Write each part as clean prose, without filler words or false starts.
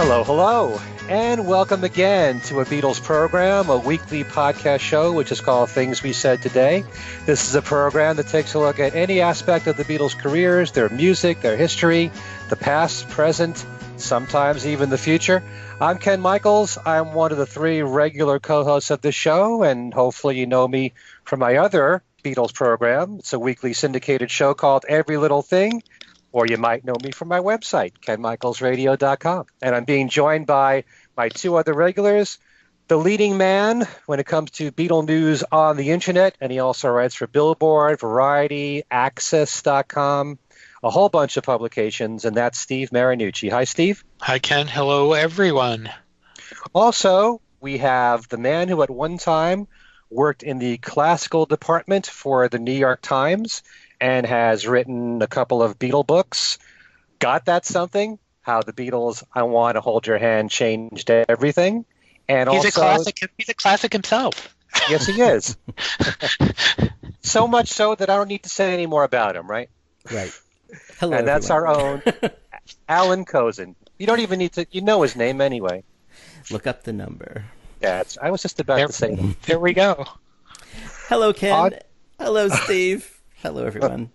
Hello, hello, and welcome again to a Beatles program, a weekly podcast show which is called Things We Said Today. This is a program that takes a look at any aspect of the Beatles' careers, their music, their history, the past, present, sometimes even the future. I'm Ken Michaels. I'm one of the three regular co-hosts of the show, and hopefully you know me from my other Beatles program. It's a weekly syndicated show called Every Little Thing. Or you might know me from my website, kenmichaelsradio.com. And I'm being joined by my two other regulars, the leading man when it comes to Beatle news on the internet, and he also writes for Billboard, Variety, Access.com, a whole bunch of publications, and that's Steve Marinucci. Hi, Steve. Hi, Ken. Hello, everyone. Also, we have the man who at one time worked in the classical department for the New York Times and has written a couple of Beatle books. Got That Something? How the Beatles, I Want to Hold Your Hand, Changed Everything. And he's also, he's a classic himself. Yes, he is. So much so that I don't need to say any more about him, right? Right. Hello, and that's everyone. our own Alan Kozin. You don't even need to, you know his name anyway. Look up the number. Yeah, I was just about to say that. There we go. Hello, Ken. Hello, Steve. Hello, everyone.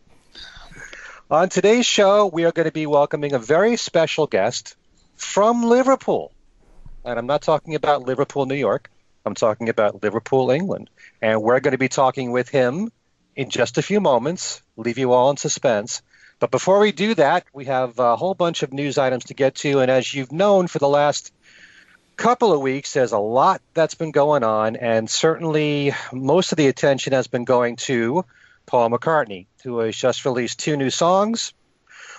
On today's show, we are going to be welcoming a very special guest from Liverpool. And I'm not talking about Liverpool, New York. I'm talking about Liverpool, England. And we're going to be talking with him in just a few moments, leave you all in suspense. But before we do that, we have a whole bunch of news items to get to. And as you've known for the last couple of weeks, there's a lot that's been going on. And certainly most of the attention has been going to Paul McCartney, who has just released two new songs.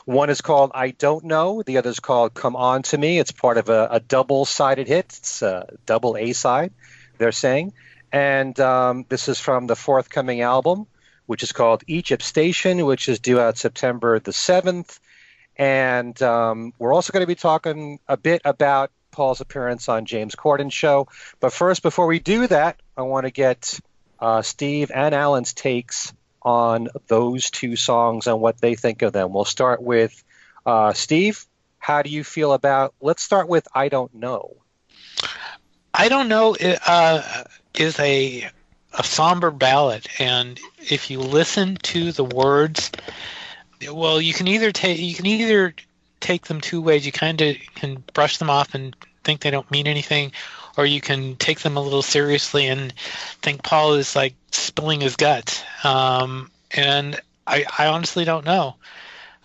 One is called I Don't Know. The other is called Come On To Me. It's part of a double-sided hit. It's a double A-side, they're saying. And this is from the forthcoming album, which is called Egypt Station, which is due out September the 7th. And we're also going to be talking a bit about Paul's appearance on James Corden's show. But first, before we do that, I want to get Steve and Alan's takes on those two songs and what they think of them. We'll start with Steve. How do you feel about, let's start with I Don't Know. I Don't Know is a somber ballad, and if you listen to the words, well, you can either take them two ways. You kind of can brush them off and think they don't mean anything, or you can take them a little seriously and think Paul is like spilling his guts. And I honestly don't know.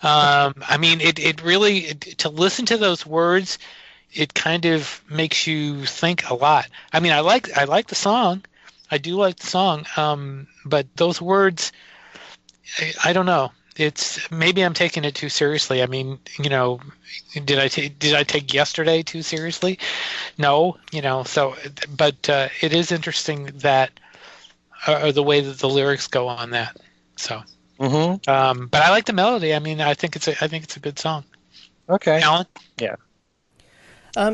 I mean, it really, to listen to those words, it kind of makes you think a lot. I mean, I like the song. I do like the song. But those words, I don't know. It's maybe I'm taking it too seriously. I mean, you know, did I take yesterday too seriously? No, you know. So, but it is interesting that the way that the lyrics go on that. So, but I like the melody. I mean, I think it's a good song. Okay, Alan? Yeah.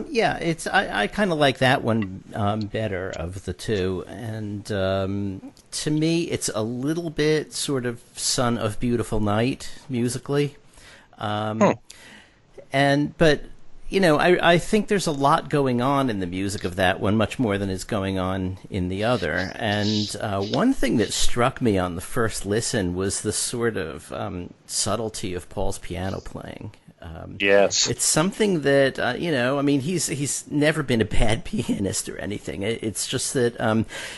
Yeah, I kind of like that one better of the two, and to me, it's a little bit sort of Son of Beautiful Night musically, but you know, I think there's a lot going on in the music of that one, much more than is going on in the other. And one thing that struck me on the first listen was the sort of subtlety of Paul's piano playing. Yes. It's something that, you know, I mean, he's never been a bad pianist or anything. It's just that,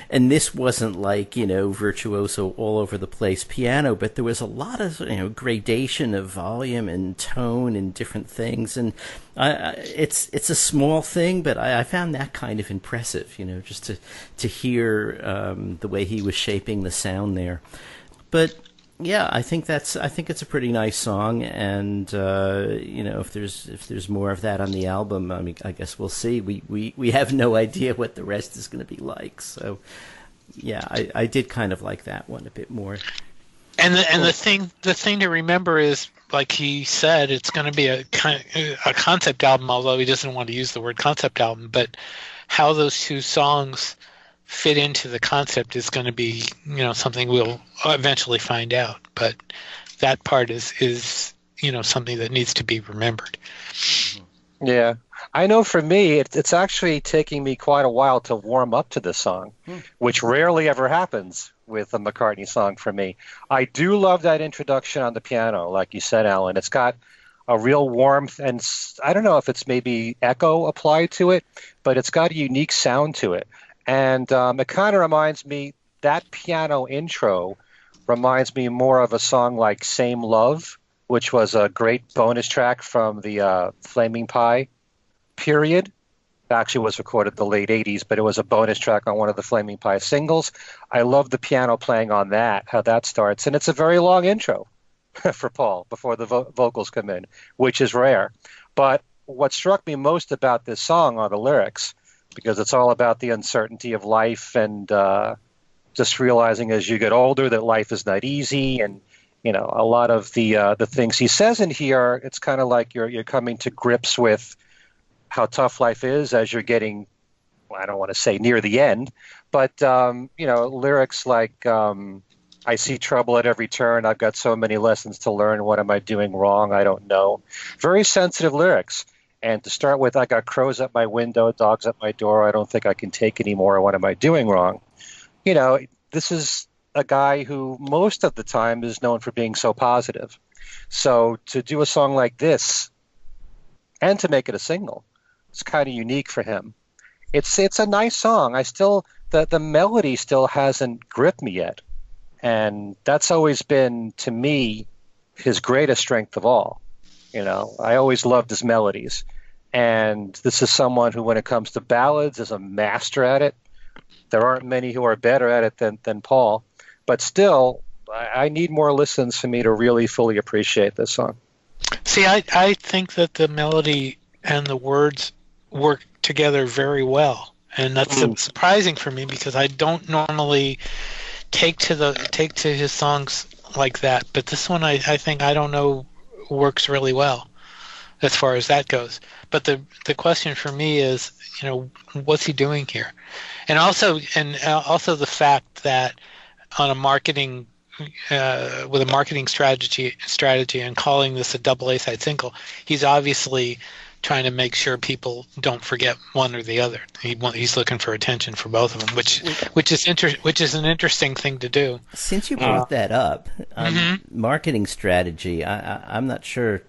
and this wasn't like, you know, virtuoso all over the place piano, but there was a lot of, you know, gradation of volume and tone and different things. And it's a small thing, but I found that kind of impressive, you know, just to hear the way he was shaping the sound there. But yeah, I think it's a pretty nice song, and you know, if there's more of that on the album, I mean, I guess we'll see. We have no idea what the rest is going to be like. So, yeah, I did kind of like that one a bit more. And the thing to remember is, like he said, it's going to be a concept album, although he doesn't want to use the word concept album. But how those two songs fit into the concept is going to be, you know, something we'll eventually find out. But that part is you know, something that needs to be remembered. Yeah, I know for me, it's actually taking me quite a while to warm up to this song, which rarely ever happens with a McCartney song for me. I do love that introduction on the piano, like you said, Alan. It's got a real warmth, and I don't know if it's maybe echo applied to it, but it's got a unique sound to it. And it kind of reminds me, that piano intro reminds me more of a song like Same Love, which was a great bonus track from the Flaming Pie period. It actually was recorded in the late 80s, but it was a bonus track on one of the Flaming Pie singles. I love the piano playing on that, how that starts. And it's a very long intro for Paul before the vocals come in, which is rare. But what struck me most about this song are the lyrics, because it's all about the uncertainty of life and just realizing as you get older that life is not easy. And, you know, a lot of the things he says in here, it's kind of like you're coming to grips with how tough life is as you're getting, well, I don't want to say near the end, but, you know, lyrics like, I see trouble at every turn. I've got so many lessons to learn. What am I doing wrong? I don't know. Very sensitive lyrics. And to start with, I got crows at my window, dogs at my door. I don't think I can take anymore. What am I doing wrong? You know, this is a guy who most of the time is known for being so positive. So to do a song like this and to make it a single, it's kind of unique for him. It's a nice song. The melody still hasn't gripped me yet. And that's always been, to me, his greatest strength of all. You know, I always loved his melodies. And this is someone who, when it comes to ballads, is a master at it. There aren't many who are better at it than Paul. But still, I need more listens for me to really fully appreciate this song. See, I think that the melody and the words work together very well. And that's surprising for me, because I don't normally take to his songs like that, but this one I think, I don't know, works really well as far as that goes. But the question for me is, you know, what's he doing here? And also the fact that on a marketing with a marketing strategy and calling this a double A side single, he's obviously trying to make sure people don't forget one or the other. He's looking for attention for both of them, which is an interesting thing to do. Since you brought that up, marketing strategy, I'm not sure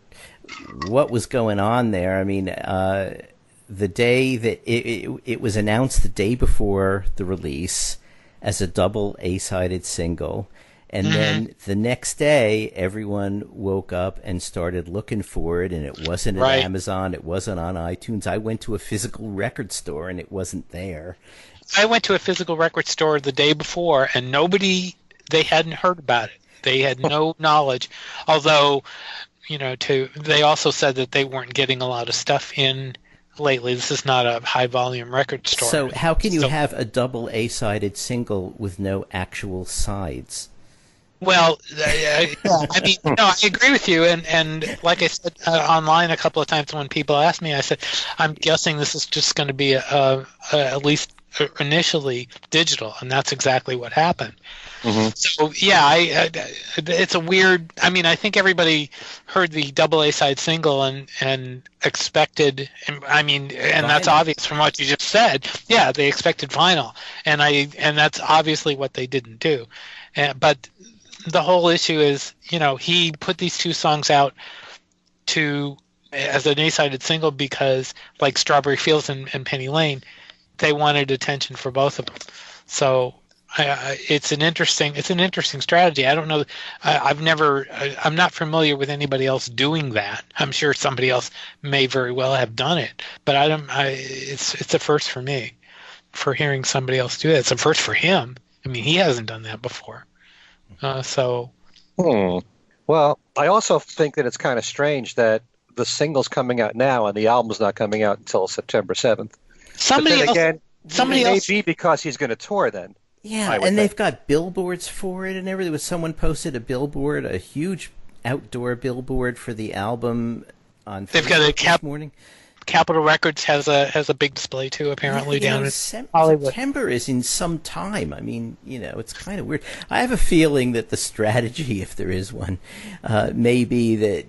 what was going on there. I mean, the day that it was announced, the day before the release, as a double A-sided single. And then the next day, everyone woke up and started looking for it, and it wasn't at Amazon, it wasn't on iTunes. I went to a physical record store, and it wasn't there. I went to a physical record store the day before, and they hadn't heard about it. They had no knowledge. Although, you know, they also said that they weren't getting a lot of stuff in lately. This is not a high-volume record store. So how can you have a double A-sided single with no actual sides? Well, I mean, no, I agree with you, and like I said online a couple of times when people asked me, I said, I'm guessing this is just going to be at least initially digital, and that's exactly what happened. So yeah, it's a weird. I mean, I think everybody heard the double A side single and expected. I mean, and that's obvious from what you just said. Yeah, they expected vinyl, and that's obviously what they didn't do, but. The whole issue is, you know, he put these two songs out as an A-sided single because, like Strawberry Fields and Penny Lane, they wanted attention for both of them. So it's an interesting strategy. I don't know. I'm not familiar with anybody else doing that. I'm sure somebody else may very well have done it, but it's a first for me, for hearing somebody else do it. It's a first for him. I mean, he hasn't done that before. Well, I also think that it's kind of strange that the single's coming out now and the album's not coming out until September 7th. Somebody else may be because he's going to tour then. Yeah, and they've got billboards for it and everything. Someone posted a billboard, a huge outdoor billboard for the album on Facebook this morning. Capitol Records has a big display too, apparently down in Hollywood. September is in some time. I mean, it's kind of weird. I have a feeling that the strategy, if there is one, may be that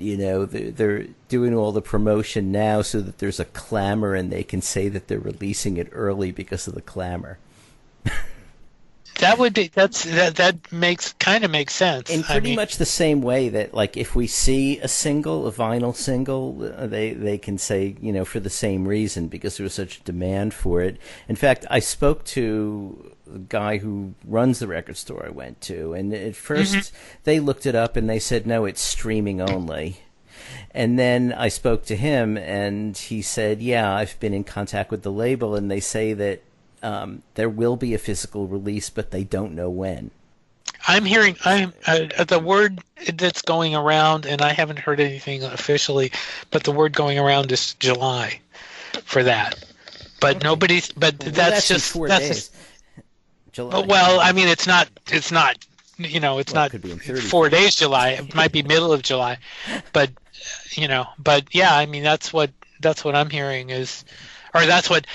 they're doing all the promotion now so that there's a clamor and they can say that they're releasing it early because of the clamor. That makes sense. In pretty much the same way that, like, if we see a vinyl single, they can say, for the same reason, because there was such demand for it. In fact, I spoke to the guy who runs the record store I went to, and at first they looked it up and they said, no, it's streaming only. And then I spoke to him and he said, yeah, I've been in contact with the label and they say that there will be a physical release, but they don't know when. I'm hearing the word that's going around, and I haven't heard anything officially, but the word going around is July for that. But nobody's. But that's just 4 days. July. Well, I mean, it's not. It's not. It could be in 30 4 days July. It might be middle of July, but But yeah, I mean, that's what I'm hearing is. Or that's what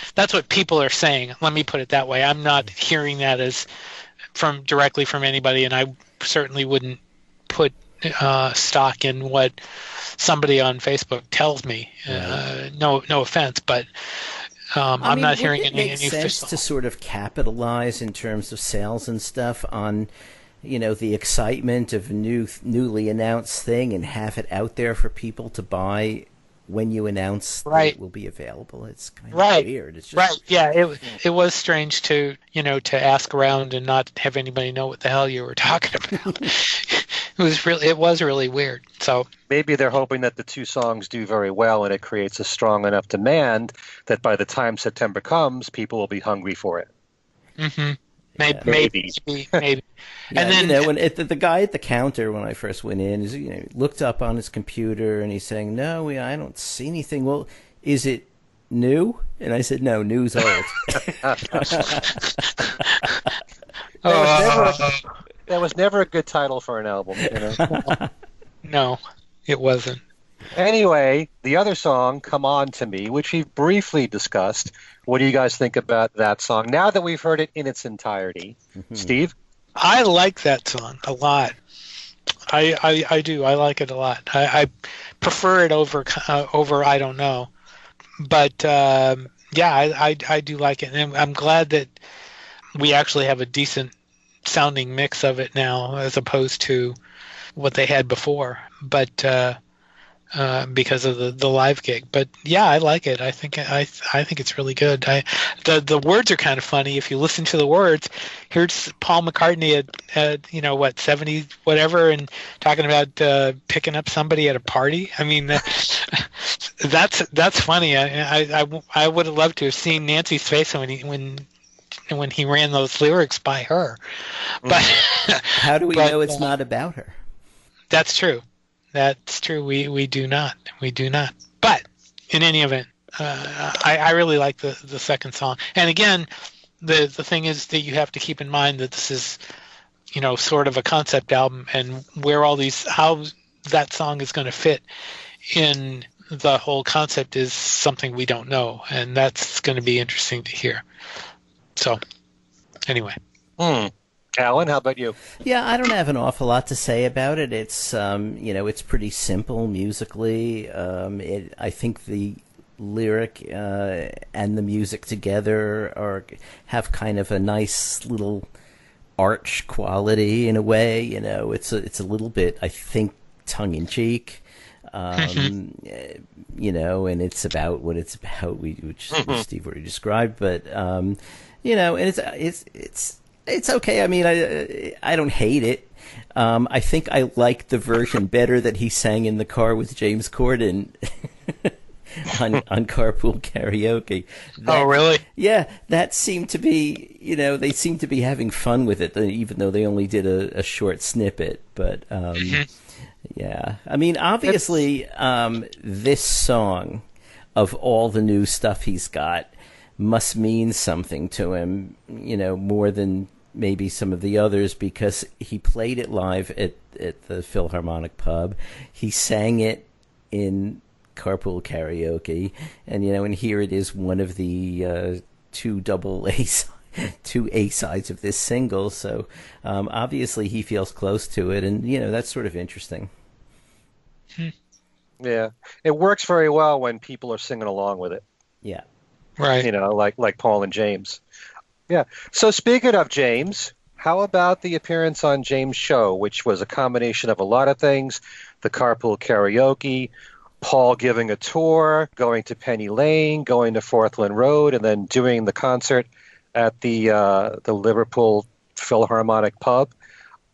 people are saying. Let me put it that way. I'm not hearing that as directly from anybody, and I certainly wouldn't put stock in what somebody on Facebook tells me. Right. No offense, but I'm not hearing any official. Sense to sort of capitalize in terms of sales and stuff on the excitement of a newly announced thing and have it out there for people to buy when you announce that it will be available. It's kind of weird. It's just Yeah, it was strange to ask around and not have anybody know what the hell you were talking about. It was really weird. So maybe they're hoping that the two songs do very well and it creates a strong enough demand that by the time September comes, people will be hungry for it. Mm-hmm. Maybe. Yeah, and then when the guy at the counter when I first went in, looked up on his computer and he's saying, "No, I don't see anything." Well, is it new? And I said, "No, new's old." That was never a good title for an album. No, it wasn't. Anyway, the other song, "Come On to Me," which we briefly discussed. What do you guys think about that song now that we've heard it in its entirety? Mm-hmm. Steve? I like that song a lot. I do. I like it a lot. I prefer it over I Don't Know. But I do like it. And I'm glad that we actually have a decent sounding mix of it now as opposed to what they had before. But because of the live gig, but yeah, I like it. I think it's really good. The words are kind of funny if you listen to the words. Here's Paul McCartney at 70 whatever, and talking about picking up somebody at a party. I mean, that's funny. I would have loved to have seen Nancy's face when he ran those lyrics by her. But how do we know it's not about her? That's true. That's true. We do not. We do not. But in any event, I really like the second song. And again, the thing is that you have to keep in mind that this is, sort of a concept album, and how that song is going to fit in the whole concept is something we don't know, and that's going to be interesting to hear. So, anyway. Alan, how about you? Yeah, I don't have an awful lot to say about it. It's it's pretty simple musically. I think the lyric and the music together have kind of a nice little arch quality in a way. It's a little bit, I think, tongue in cheek. And it's about what it's about, which Steve already described. But and it's okay. I mean, I don't hate it. I think I like the version better that he sang in the car with James Corden on Carpool Karaoke. Oh, really? Yeah, that seemed to be, they seemed to be having fun with it, even though they only did a short snippet. But yeah, I mean, obviously, this song, of all the new stuff he's got, must mean something to him, more than maybe some of the others, because he played it live at the Philharmonic Pub. He sang it in Carpool Karaoke, and and here it is, one of the two two A sides of this single. So obviously he feels close to it, and that's sort of interesting. Yeah, it works very well when people are singing along with it. Yeah, Right. Like Paul and James. Yeah. So speaking of James, how about the appearance on James' show, which was a combination of a lot of things: the Carpool Karaoke, Paul giving a tour, going to Penny Lane, going to Forthland Road, and then doing the concert at the Liverpool Philharmonic Pub.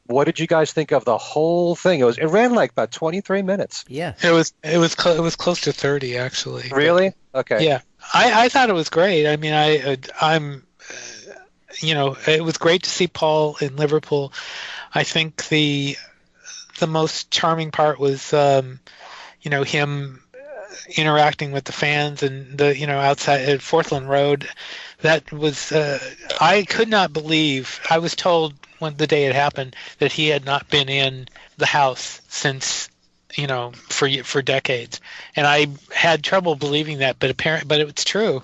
What did you guys think of the whole thing? It ran like about 23 minutes. yeah. It was close to 30 actually. Really? Okay. Yeah, I thought it was great. I mean, I'm it was great to see Paul in Liverpool. I think the most charming part was him interacting with the fans and the outside at Forthland Road. That was I could not believe. I was told when the day it happened that he had not been in the house since for decades, and I had trouble believing that, but it's true.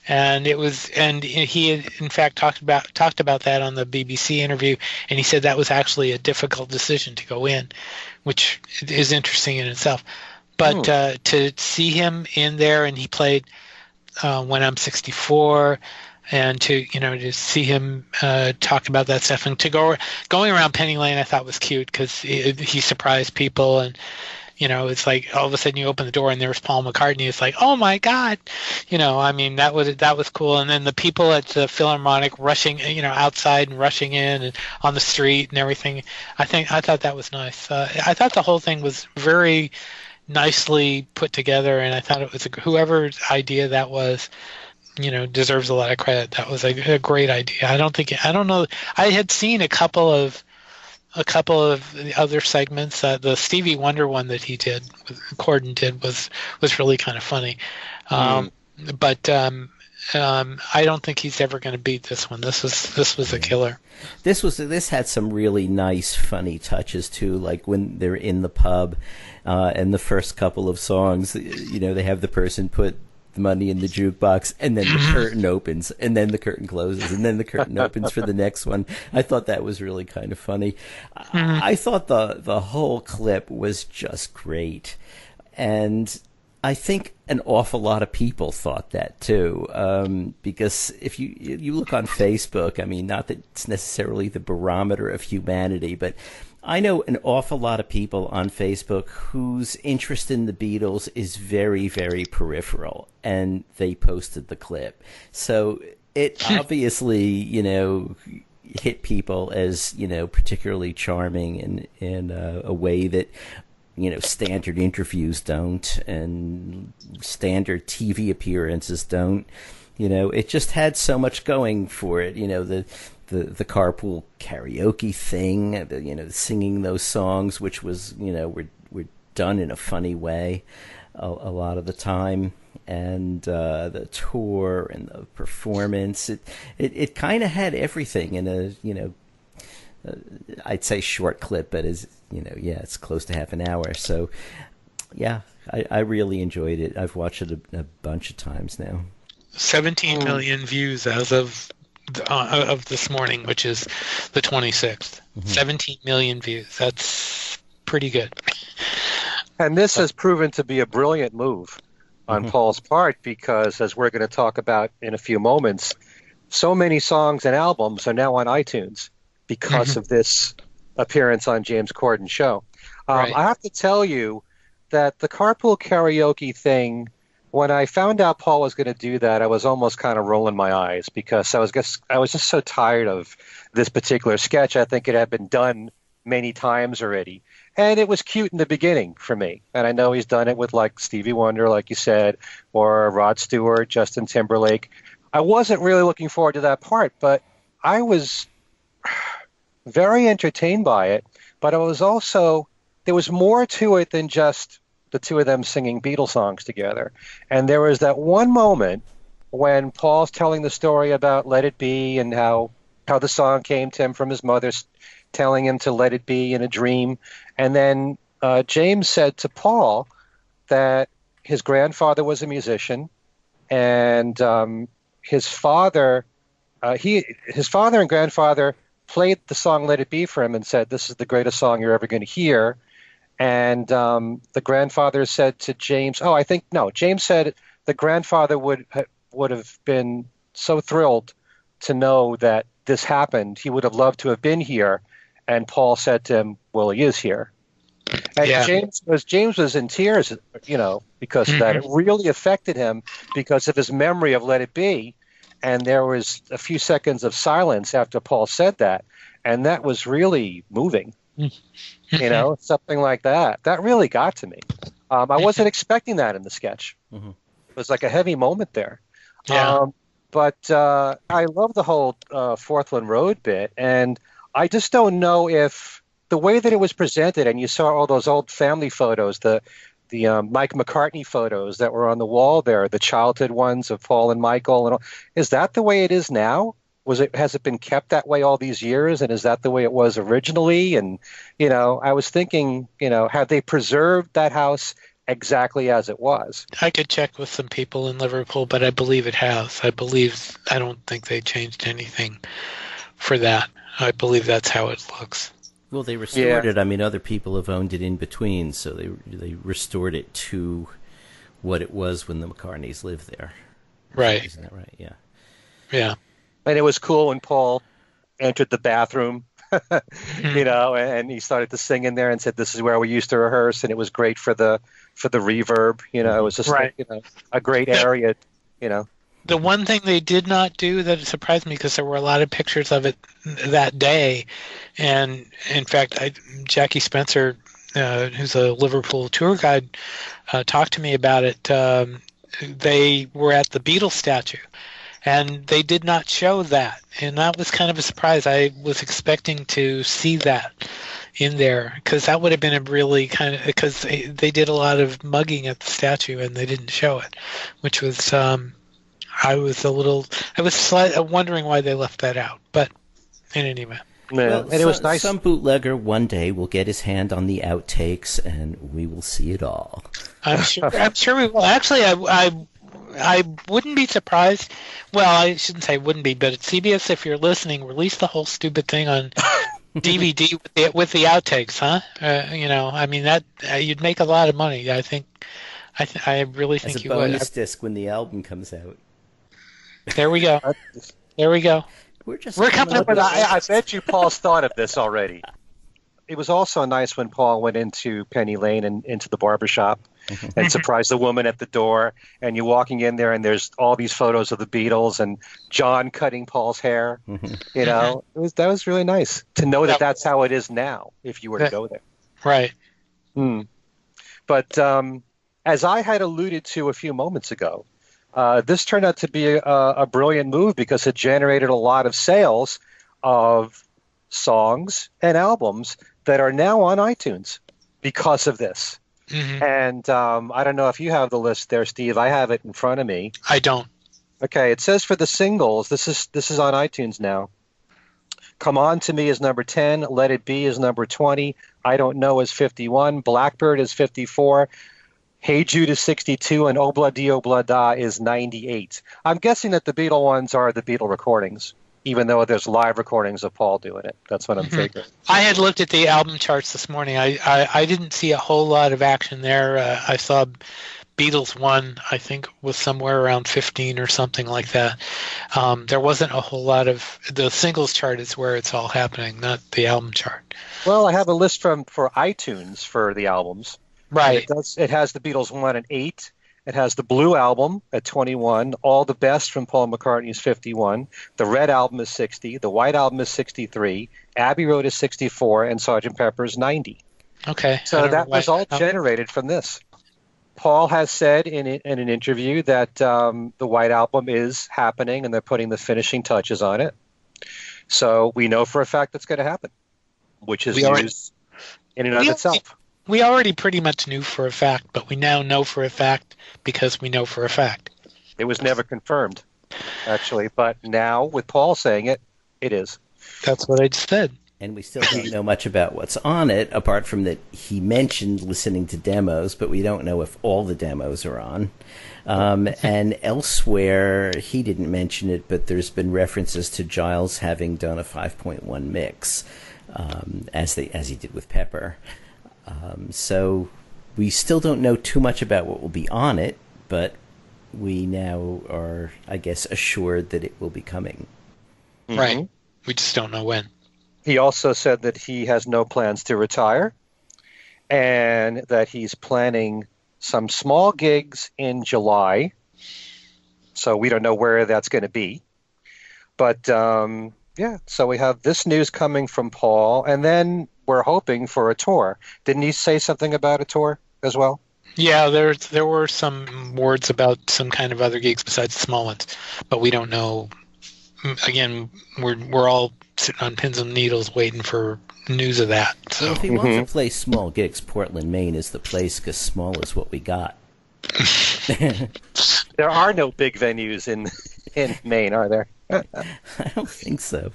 And he had in fact talked about that on the BBC interview, and he said that was actually a difficult decision to go in, which is interesting in itself. But to see him in there, and he played When I'm 64, and to see him talk about that stuff, and to going around Penny Lane, I thought was cute because he surprised people, and it's like all of a sudden you open the door and there's Paul McCartney. It's like, oh my God, I mean that was cool. And then the people at the Philharmonic rushing, outside and rushing in and on the street and everything. I thought that was nice. I thought the whole thing was very nicely put together, and I thought it was whoever's idea that was, deserves a lot of credit. That was a great idea. I don't know. I had seen a couple of the other segments. The Stevie Wonder one that Corden did was really kind of funny. But I don't think he's ever going to beat this one. This was a killer. This had some really nice, funny touches too. Like when they're in the pub, and the first couple of songs, they have the person put the money in the jukebox, and then the curtain opens, and then the curtain closes, and then the curtain opens for the next one. I thought that was really kind of funny. I thought the whole clip was just great, and I think an awful lot of people thought that too, because if you look on Facebook, I mean, not that it's necessarily the barometer of humanity, but I know an awful lot of people on Facebook whose interest in the Beatles is very, very peripheral, and they posted the clip. So it obviously, hit people as, particularly charming in a way that, standard interviews don't, and standard TV appearances don't. It just had so much going for it. The carpool karaoke thing, singing those songs, which was, were done in a funny way a lot of the time, and the tour and the performance. It kind of had everything in a, I'd say short clip, but it's close to half an hour. So, yeah, I really enjoyed it. I've watched it a bunch of times now. 17 million views as of this morning, which is the 26th. 17 million views. That's pretty good. And this has proven to be a brilliant move on Paul's part, because as we're going to talk about in a few moments, so many songs and albums are now on iTunes because of this appearance on James Corden's show. Right. I have to tell you that the carpool karaoke thing, when I found out Paul was going to do that, I was almost kind of rolling my eyes, because I was just so tired of this particular sketch. I think it had been done many times already, and it was cute in the beginning for me. And I know he's done it with like Stevie Wonder, like you said, or Rod Stewart, Justin Timberlake. I wasn't really looking forward to that part, but I was very entertained by it. But there was more to it than just the two of them singing Beatles songs together. And there was that one moment when Paul's telling the story about Let It Be, and how the song came to him from his mother telling him to let it be in a dream. And then James said to Paul that his grandfather was a musician, and his father and grandfather played the song "Let It Be" for him and said, "This is the greatest song you're ever going to hear." And the grandfather said to James, James said the grandfather would have been so thrilled to know that this happened. He would have loved to have been here. And Paul said to him, "Well, he is here." And James was in tears, because of that. It really affected him because of his memory of "Let It Be." And there was a few seconds of silence after Paul said that. And that was really moving. Something like that. That really got to me. I wasn't expecting that in the sketch. Mm-hmm. It was like a heavy moment there. Yeah. But I love the whole Forthland Road bit, and I just don't know if the way that it was presented, and you saw all those old family photos, the Mike McCartney photos that were on the wall there, the childhood ones of Paul and Michael, and all, is that the way it is now? Has it been kept that way all these years, and is that the way it was originally? And I was thinking, have they preserved that house exactly as it was? I could check with some people in Liverpool, but I believe it has. I don't think they changed anything for that. I believe that's how it looks. Well, they restored it. I mean, other people have owned it in between, so they restored it to what it was when the McCartneys lived there. Right. Isn't that right? Yeah. Yeah. And it was cool when Paul entered the bathroom, and he started to sing in there and said, "This is where we used to rehearse," and it was great for the reverb. It was just a great area. The one thing they did not do that surprised me, because there were a lot of pictures of it that day, and in fact, Jackie Spencer, who's a Liverpool tour guide, talked to me about it. They were at the Beatles statue, and they did not show that, and that was kind of a surprise. I was expecting to see that in there, because that would have been a really because they did a lot of mugging at the statue and they didn't show it, which was I was slightly wondering why they left that out, but in any event. Well, and it was nice. Some bootlegger one day will get his hand on the outtakes, and we will see it all. I'm sure we will. Actually, I wouldn't be surprised. Well, I shouldn't say wouldn't be, but at CBS, if you're listening, release the whole stupid thing on DVD with the outtakes, huh? I mean, that you'd make a lot of money. I think. I really think you would. As a bonus disc when the album comes out. There we go. There we go. We're coming up with. I bet you Paul's thought of this already. It was also nice when Paul went into Penny Lane and into the barbershop and surprised the woman at the door. And you're walking in there, and there's all these photos of the Beatles and John cutting Paul's hair. That was really nice to know that that's how it is now. If you were to go there, right? But as I had alluded to a few moments ago, this turned out to be a brilliant move because it generated a lot of sales of songs and albums that are now on iTunes because of this. And I don't know if you have the list there, Steve. I have it in front of me. I don't. Okay, it says for the singles, this is on iTunes now. Come On To Me is number 10. Let It Be is number 20. I Don't Know is 51. Blackbird is 54. Hey Jude is 62, and Obla Di Obla Da is 98. I'm guessing that the Beatle ones are the Beatle recordings, even though there's live recordings of Paul doing it. That's what I'm figuring. I had looked at the album charts this morning. I didn't see a whole lot of action there. I saw Beatles one, I think, was somewhere around 15 or something like that. There wasn't a whole lot of... The singles chart is where it's all happening, not the album chart. Well, I have a list for iTunes for the albums. Right. It has the Beatles 1 at 8. It has the Blue Album at 21. All the Best from Paul McCartney is 51. The Red Album is 60. The White Album is 63. Abbey Road is 64. And Sgt. Pepper's 90. Okay. So that was all generated from this. Paul has said in an interview that the White Album is happening and they're putting the finishing touches on it. So we know for a fact that's going to happen, which is news in and of itself. We already pretty much knew for a fact, but we now know for a fact because we know for a fact. It was never confirmed, actually, but now with Paul saying it, it is. That's what I just said. And we still don't know much about what's on it, apart from that he mentioned listening to demos, but we don't know if all the demos are on. And elsewhere, he didn't mention it, but there's been references to Giles having done a 5.1 mix, as he did with Pepper. So we still don't know too much about what will be on it, but we now are, I guess, assured that it will be coming. Right. We just don't know when. He also said that he has no plans to retire and that he's planning some small gigs in July. So we don't know where that's going to be. But, so we have this news coming from Paul, and then we're hoping for a tour. Didn't he say something about a tour as well? Yeah, there were some words about some kind of other gigs besides the small ones, but we don't know. Again, we're all sitting on pins and needles waiting for news of that. So. Well, if he wants to play small gigs, Portland, Maine is the place, because small is what we got. There are no big venues in Maine, are there? I don't think so.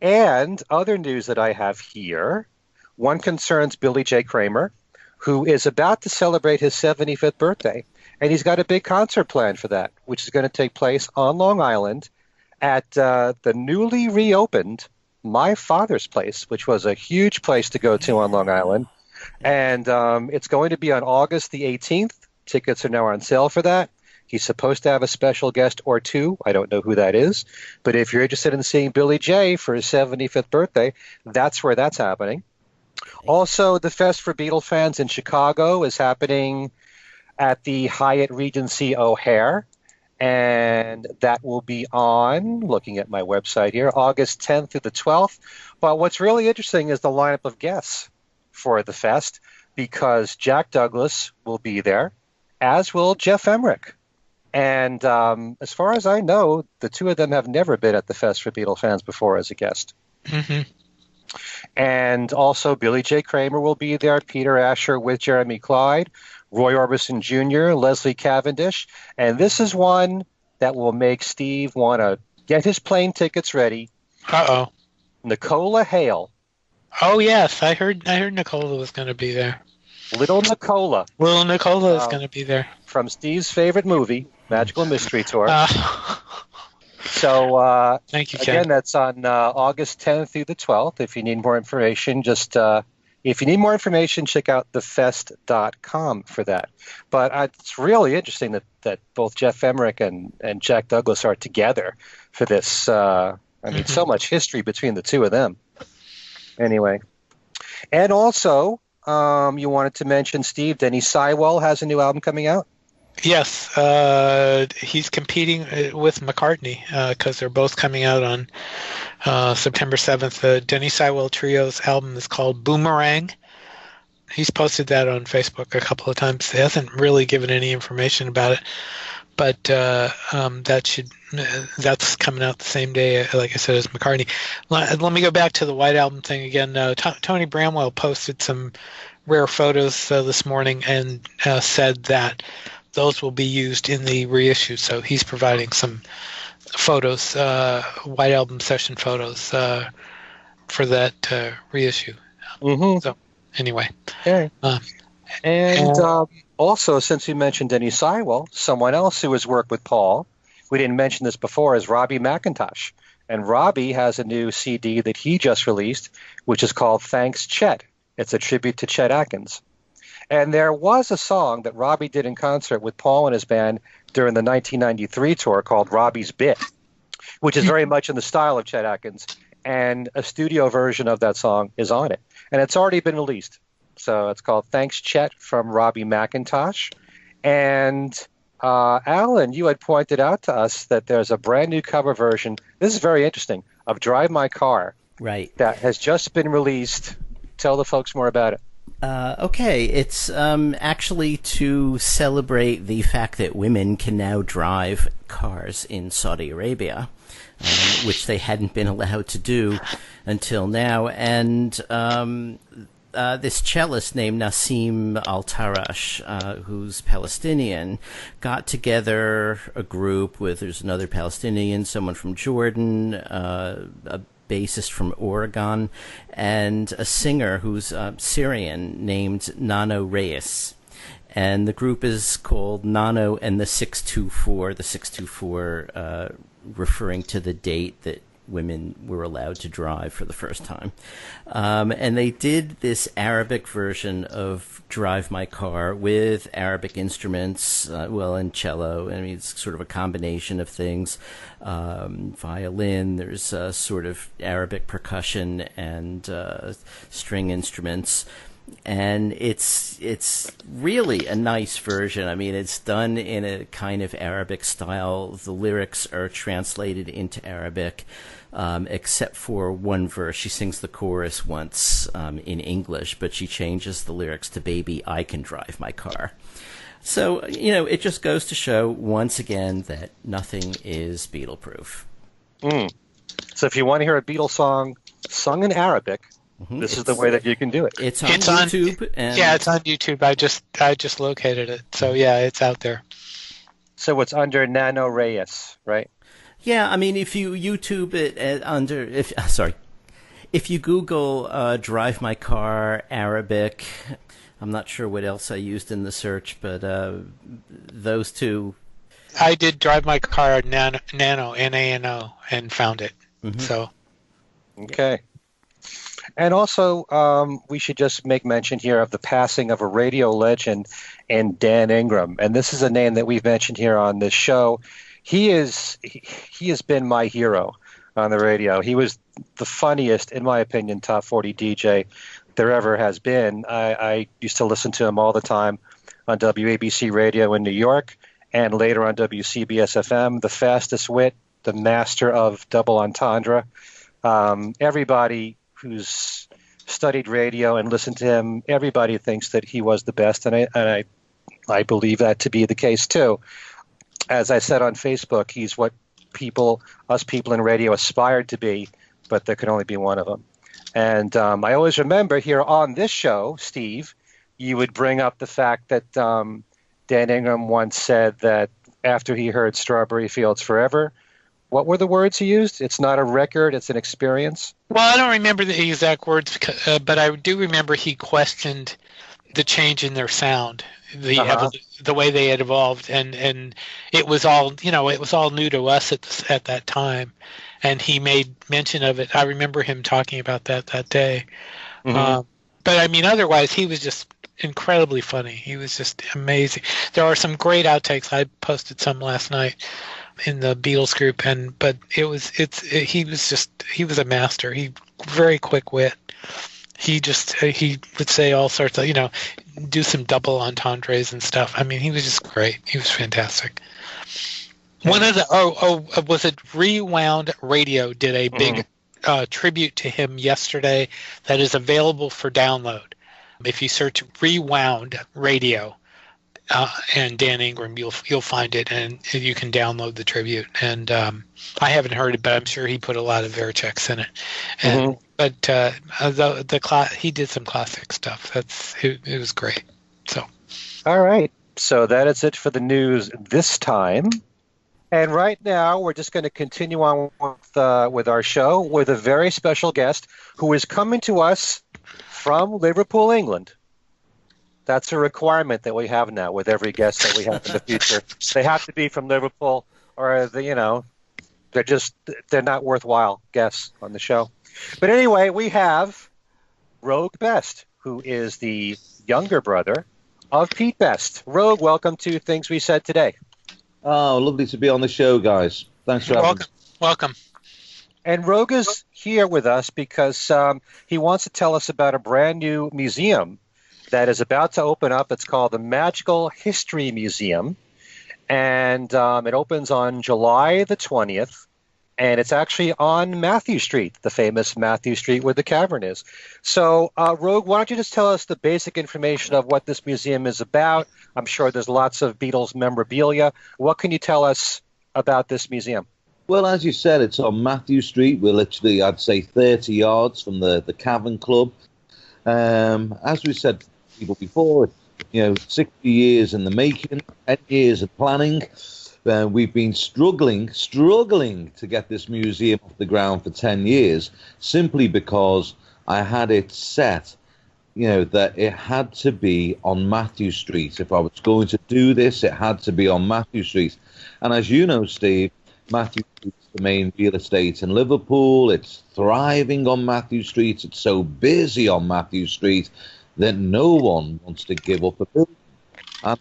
And other news that I have here, one concerns Billy J. Kramer, who is about to celebrate his 75th birthday. And he's got a big concert planned for that, which is going to take place on Long Island at the newly reopened My Father's Place, which was a huge place to go to on Long Island. And it's going to be on August the 18th. Tickets are now on sale for that. He's supposed to have a special guest or two. I don't know who that is. But if you're interested in seeing Billy J for his 75th birthday, that's where that's happening. Also, the Fest for Beatle fans in Chicago is happening at the Hyatt Regency O'Hare, and that will be on, looking at my website here, August 10th through the 12th. But what's really interesting is the lineup of guests for the fest, because Jack Douglas will be there, as will Jeff Emmerich. And as far as I know, the two of them have never been at the Fest for Beatle fans before as a guest. Mm-hmm. And also Billy J. Kramer will be there, Peter Asher with Jeremy Clyde, Roy Orbison Jr., Leslie Cavendish. And this is one that will make Steve want to get his plane tickets ready. Uh-oh. Nicola Hale. Oh, yes. I heard Nicola was going to be there. Little Nicola. Little Nicola is going to be there. From Steve's favorite movie, Magical Mystery Tour. So, thank you, Ken. Again, that's on August 10th through the 12th. If you need more information, check out thefest.com for that. But it's really interesting that both Jeff Emmerich and Jack Douglas are together for this. So much history between the two of them. Anyway. And also, you wanted to mention, Steve, Denny Sywell has a new album coming out. Yes, he's competing with McCartney because they're both coming out on September 7th. The Denny Sywell Trio's album is called Boomerang. He's posted that on Facebook a couple of times. He hasn't really given any information about it, but that's coming out the same day, like I said, as McCartney. Let me go back to the White Album thing again. Tony Bramwell posted some rare photos this morning and said that those will be used in the reissue. So he's providing some photos, White Album session photos for that reissue. Mm-hmm. So anyway. Okay. Also, since you mentioned Denny Sywell, someone else who has worked with Paul, we didn't mention this before, is Robbie McIntosh. And Robbie has a new CD that he just released, which is called Thanks, Chet. It's a tribute to Chet Atkins. And there was a song that Robbie did in concert with Paul and his band during the 1993 tour called Robbie's Bit, which is very much in the style of Chet Atkins. And a studio version of that song is on it. And it's already been released. So it's called Thanks, Chet from Robbie McIntosh. And Alan, you had pointed out to us that there's a brand new cover version. This is very interesting, of Drive My Car. Right. That has just been released. Tell the folks more about it. Okay, it's actually to celebrate the fact that women can now drive cars in Saudi Arabia, which they hadn't been allowed to do until now. And this cellist named Nassim Al-Tarash, who's Palestinian, got together a group with, there's another Palestinian, someone from Jordan, a bassist from Oregon, and a singer who's Syrian named Nano Reyes. And the group is called Nano and the 624, referring to the date that women were allowed to drive for the first time. And they did this Arabic version of Drive My Car with Arabic instruments, and cello. I mean, it's sort of a combination of things. Violin, there's sort of Arabic percussion and string instruments. And it's really a nice version. I mean, it's done in a kind of Arabic style. The lyrics are translated into Arabic, except for one verse. She sings the chorus once in English, but she changes the lyrics to "Baby, I can drive my car." So, it just goes to show once again that nothing is Beatle-proof. So if you want to hear a Beatles song sung in Arabic, this is the way that you can do it. It's on YouTube. It's on YouTube. I just located it. So yeah, it's out there. So it's under Nano Reyes, right? Yeah, I mean, if you YouTube it if you Google "Drive My Car" Arabic, I'm not sure what else I used in the search, but those two. I did "Drive My Car" Nano N-A-N-O and found it. So. Okay. And also, we should just make mention here of the passing of a radio legend and Dan Ingram. And this is a name that we've mentioned here on this show. He has been my hero on the radio. He was the funniest, in my opinion, top 40 DJ there ever has been. I used to listen to him all the time on WABC radio in New York and later on WCBS FM, the fastest wit, the master of double entendre. Everybody who's studied radio and listened to him, everybody thinks that he was the best, and I believe that to be the case too. As I said on Facebook, he's what us people in radio aspired to be, but there could only be one of them. And I always remember here on this show, Steve, you would bring up the fact that Dan Ingram once said that after he heard Strawberry Fields Forever, what were the words he used? It's not a record, it's an experience? Well, I don't remember the exact words, but I do remember he questioned the change in their sound, the way they had evolved, and it was all new to us at that time, and he made mention of it. I remember him talking about that day. But I mean, otherwise, he was just incredibly funny. He was just amazing. There are some great outtakes. I posted some last night in the Beatles group, but he was a master. He very quick wit. He would say all sorts of, do some double entendres and stuff. I mean, he was just great. He was fantastic. One of the was it Rewound Radio did a big tribute to him yesterday that is available for download. If you search Rewound Radio and Dan Ingram, you'll find it, and you can download the tribute. And I haven't heard it, but I'm sure he put a lot of Vericheks in it. And but he did some classic stuff. It was great. So, all right. So that is it for the news this time. And right now, we're just going to continue on with our show with a very special guest who is coming to us from Liverpool, England. That's a requirement that we have now with every guest that we have in the future. They have to be from Liverpool, or they're not worthwhile guests on the show. But anyway, we have Roag Best, who is the younger brother of Pete Best. Roag, welcome to Things We Said Today. Oh, lovely to be on the show, guys. Thanks for having me. Welcome. And Roag is here with us because he wants to tell us about a brand new museum that is about to open up. It's called the Magical History Museum, and it opens on July the 20th, and it's actually on Matthew Street, the famous Matthew Street where the cavern is. So, Roag, why don't you just tell us the basic information of what this museum is about? I'm sure there's lots of Beatles memorabilia. What can you tell us about this museum? Well, as you said, it's on Matthew Street. We're literally, I'd say, 30 yards from the Cavern Club. As we said people before, 60 years in the making, 10 years of planning. we've been struggling to get this museum off the ground for 10 years, simply because I had it set, that it had to be on Matthew Street. If I was going to do this, it had to be on Matthew Street. And as you know, Steve, Matthew Street's the main real estate in Liverpool. It's thriving on Matthew Street. It's so busy on Matthew Street that no one wants to give up a building. And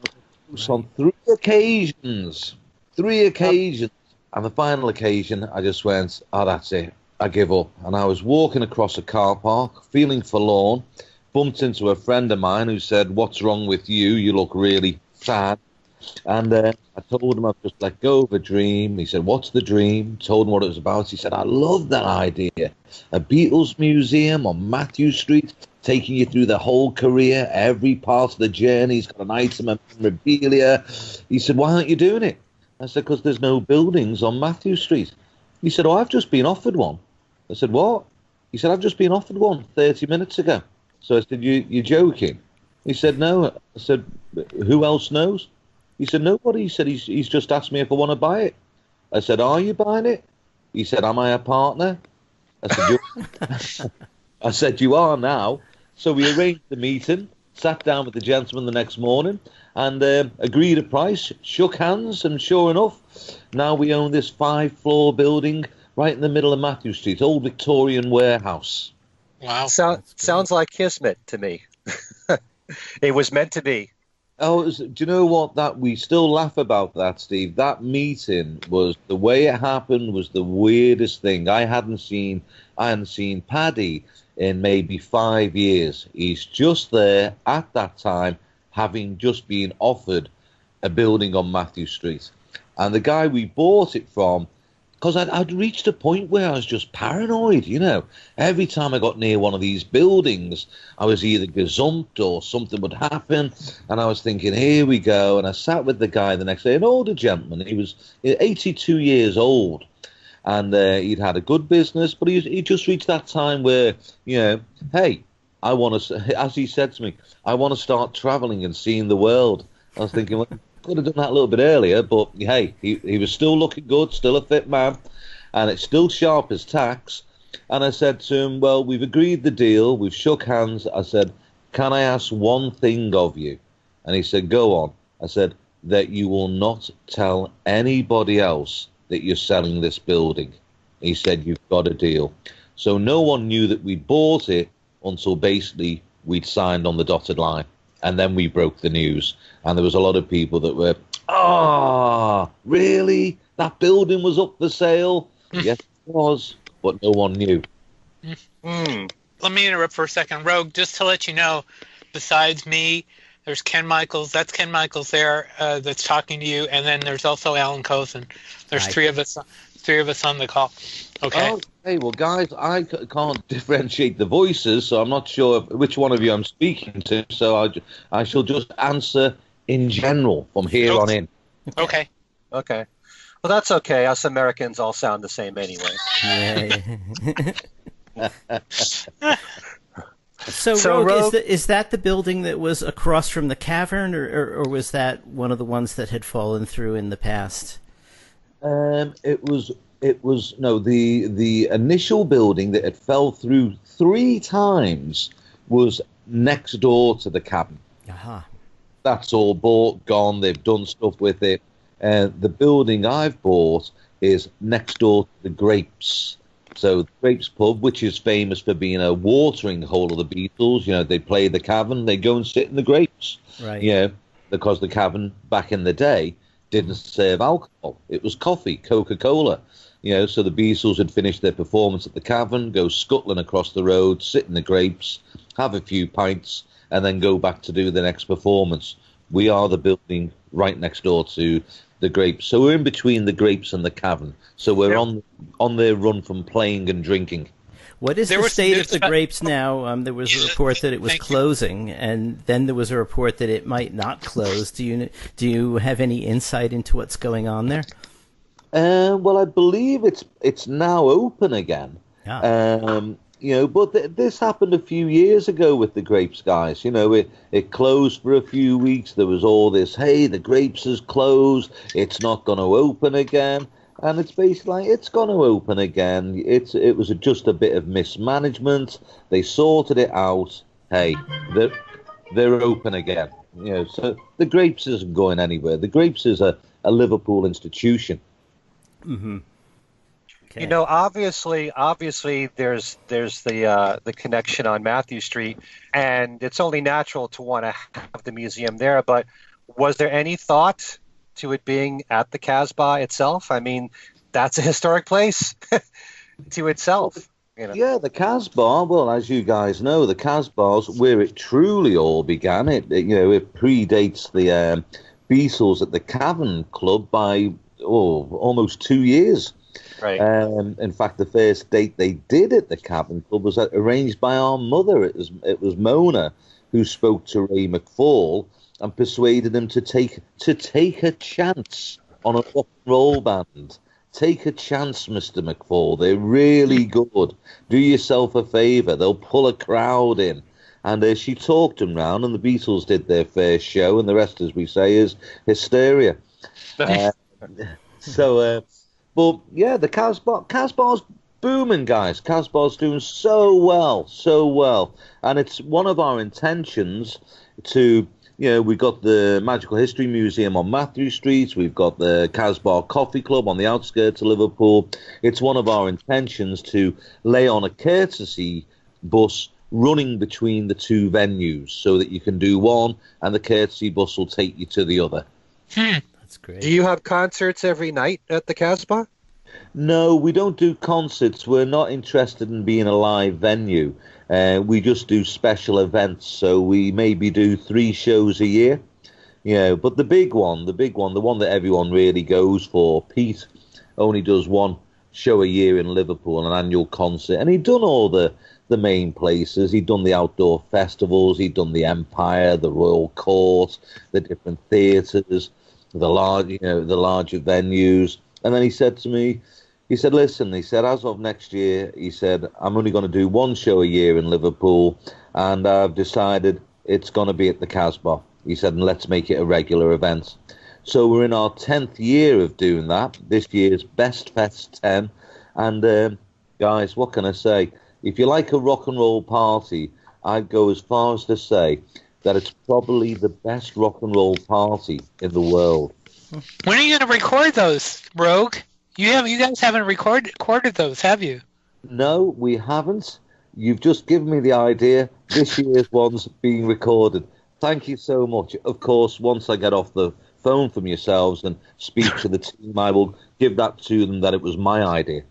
on three occasions, and the final occasion, I just went, oh, that's it, I give up. And I was walking across a car park, feeling forlorn, bumped into a friend of mine who said, what's wrong with you? You look really sad. And I told him I've just let go of a dream. He said, what's the dream? Told him what it was about. He said, I love that idea. A Beatles museum on Matthew Street, taking you through the whole career, every part of the journey. He's got an item of memorabilia. He said, why aren't you doing it? I said, because there's no buildings on Matthew Street. He said, oh, I've just been offered one. I said, what? He said, I've just been offered one 30 minutes ago. So I said, you're joking? He said, no. I said, who else knows? He said, nobody. He said, he's just asked me if I want to buy it. I said, are you buying it? He said, am I a partner? I said, you are now. So we arranged the meeting, sat down with the gentleman the next morning, and agreed a price, shook hands, and sure enough, now we own this 5-floor building right in the middle of Matthew Street, old Victorian warehouse. Wow. Sounds like Kismet to me. It was meant to be. Oh, do you know what? We still laugh about that, Steve. That meeting was, the way it happened was the weirdest thing. I hadn't seen Paddy in maybe 5 years. He's just there at that time, having just been offered a building on Matthew Street. And the guy we bought it from, because I'd reached a point where I was just paranoid, Every time I got near one of these buildings, I was either gazumped or something would happen. And I was thinking, here we go. And I sat with the guy the next day, an older gentleman. He was 82 years old. And he'd had a good business, but he just reached that time where, hey, I want to, as he said to me, I want to start traveling and seeing the world. I was thinking, well, could have done that a little bit earlier, but hey, he was still looking good, still a fit man, and it's still sharp as tacks. And I said to him, well, we've agreed the deal, we've shook hands. I said, can I ask one thing of you? And he said, go on. I said, that you will not tell anybody else that you're selling this building. He said, you've got a deal. So no one knew that we'd bought it until basically we'd signed on the dotted line. And then we broke the news. And there was a lot of people that were, really? That building was up for sale? Yes, it was, but no one knew. Let me interrupt for a second. Roag, just to let you know, besides me, there's Ken Michaels. That's Ken Michaels there that's talking to you. And then there's also Alan Cozen. There's three of us on the call. Okay. Oh, hey, well, guys, I can't differentiate the voices, so I'm not sure which one of you I'm speaking to. So I shall just answer in general from here on in. Okay. Okay. Well, that's okay. Us Americans all sound the same anyway. Yeah. So Roag, is that the building that was across from the cavern, or was that one of the ones that had fallen through in the past? It was the initial building that had fell through 3 times was next door to the cabin. That's all bought, gone. They've done stuff with it. The building I've bought is next door to the Grapes. So the Grapes pub, which is famous for being a watering hole of the Beatles, they play the Cavern, they go and sit in the Grapes. Right. Because the Cavern back in the day didn't serve alcohol. It was coffee, Coca-Cola. So the Beatles had finished their performance at the Cavern, go scuttling across the road, sit in the Grapes, have a few pints, and then go back to do the next performance. We are the building right next door to the Grapes. So we're in between the Grapes and the Cavern. So we're on their run from playing and drinking. What is the state of the Grapes now? There was a report that it was closing, and then there was a report that it might not close. Do you have any insight into what's going on there? Well, I believe it's now open again. But this happened a few years ago with the Grapes guys. It closed for a few weeks. There was all this, hey, the Grapes is closed. It's not going to open again. And it's basically like, it's going to open again. It was just a bit of mismanagement. They sorted it out. Hey, they're open again. So the Grapes isn't going anywhere. The Grapes is a Liverpool institution. Mm-hmm. Okay. Obviously, there's the connection on Matthew Street, and it's only natural to want to have the museum there. But was there any thought to it being at the Casbah itself? I mean, that's a historic place to itself. Yeah, the Casbah. Well, as you guys know, the Casbah's where it truly all began. It predates the Beatles at the Cavern Club by almost 2 years. Right. In fact, the first date they did at the Cavern Club was arranged by our mother. It was Mona who spoke to Ray McFall and persuaded him to take a chance on a rock and roll band. Take a chance, Mr. McFall. They're really good. Do yourself a favour. They'll pull a crowd in. And she talked them round, and the Beatles did their first show, and the rest, as we say, is hysteria. But yeah, the Casbah's booming, guys. Casbah's doing so well. And it's one of our intentions to, we've got the Magical History Museum on Matthew Street. We've got the Casbah Coffee Club on the outskirts of Liverpool. It's one of our intentions to lay on a courtesy bus running between the two venues so that you can do one and the courtesy bus will take you to the other. That's great. Do you have concerts every night at the Casbah? No, we don't do concerts. We're not interested in being a live venue. We just do special events. So we maybe do 3 shows a year. But the one that everyone really goes for, Pete only does 1 show a year in Liverpool, an annual concert. And he'd done all the main places. He'd done the outdoor festivals. He'd done the Empire, the Royal Court, the different theatres, the larger venues. And then he said to me, listen, as of next year, he said, I'm only going to do 1 show a year in Liverpool, and I've decided it's going to be at the Casbah. He said, and let's make it a regular event. So we're in our 10th year of doing that. This year's Best Fest 10. And guys, what can I say? If you like a rock and roll party, I'd go as far as to say that it's probably the best rock and roll party in the world. When are you going to record those, Roag? You guys haven't recorded those, have you? No, we haven't. You've just given me the idea. This year's one's being recorded. Thank you so much. Of course, once I get off the phone from yourselves and speak to the team, I will give that to them that it was my idea.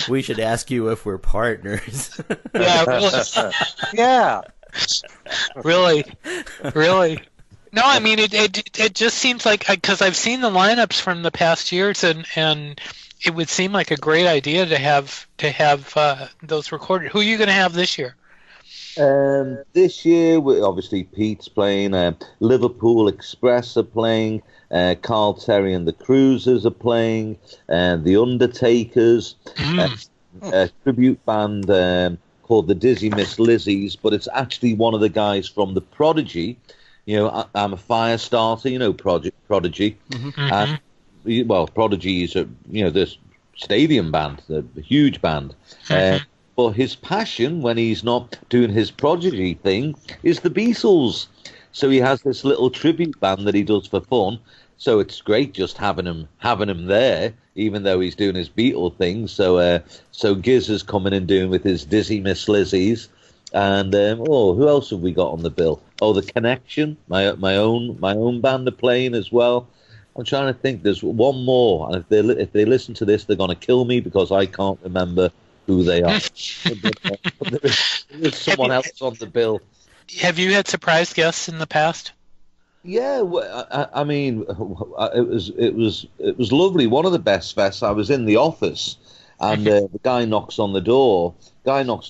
We should ask you if we're partners. Yeah, really. Yeah. Really. No, I mean it just seems like, because I've seen the lineups from the past years, and it would seem like a great idea to have those recorded. Who are you going to have this year? This year, obviously Pete's playing. Liverpool Express are playing. Carl Terry and the Cruisers are playing. The Undertakers. A tribute band called the Dizzy Miss Lizzies, but it's actually one of the guys from the Prodigy. I'm a fire starter, Prodigy. And, Prodigy is this stadium band, the huge band. But his passion, when he's not doing his Prodigy thing, is the Beatles. So he has this little tribute band that he does for fun. So it's great just having him there, even though he's doing his Beatle thing. So Giz is coming and doing with his Dizzy Miss Lizzies. And who else have we got on the bill? Oh, The Connection, my own band are playing as well. I'm trying to think. There's one more, and if they listen to this, they're going to kill me because I can't remember who they are. There is someone else on the bill. Have you had surprise guests in the past? Yeah, I mean, it was lovely. One of the best fests. I was in the office, and the guy knocks on the door. And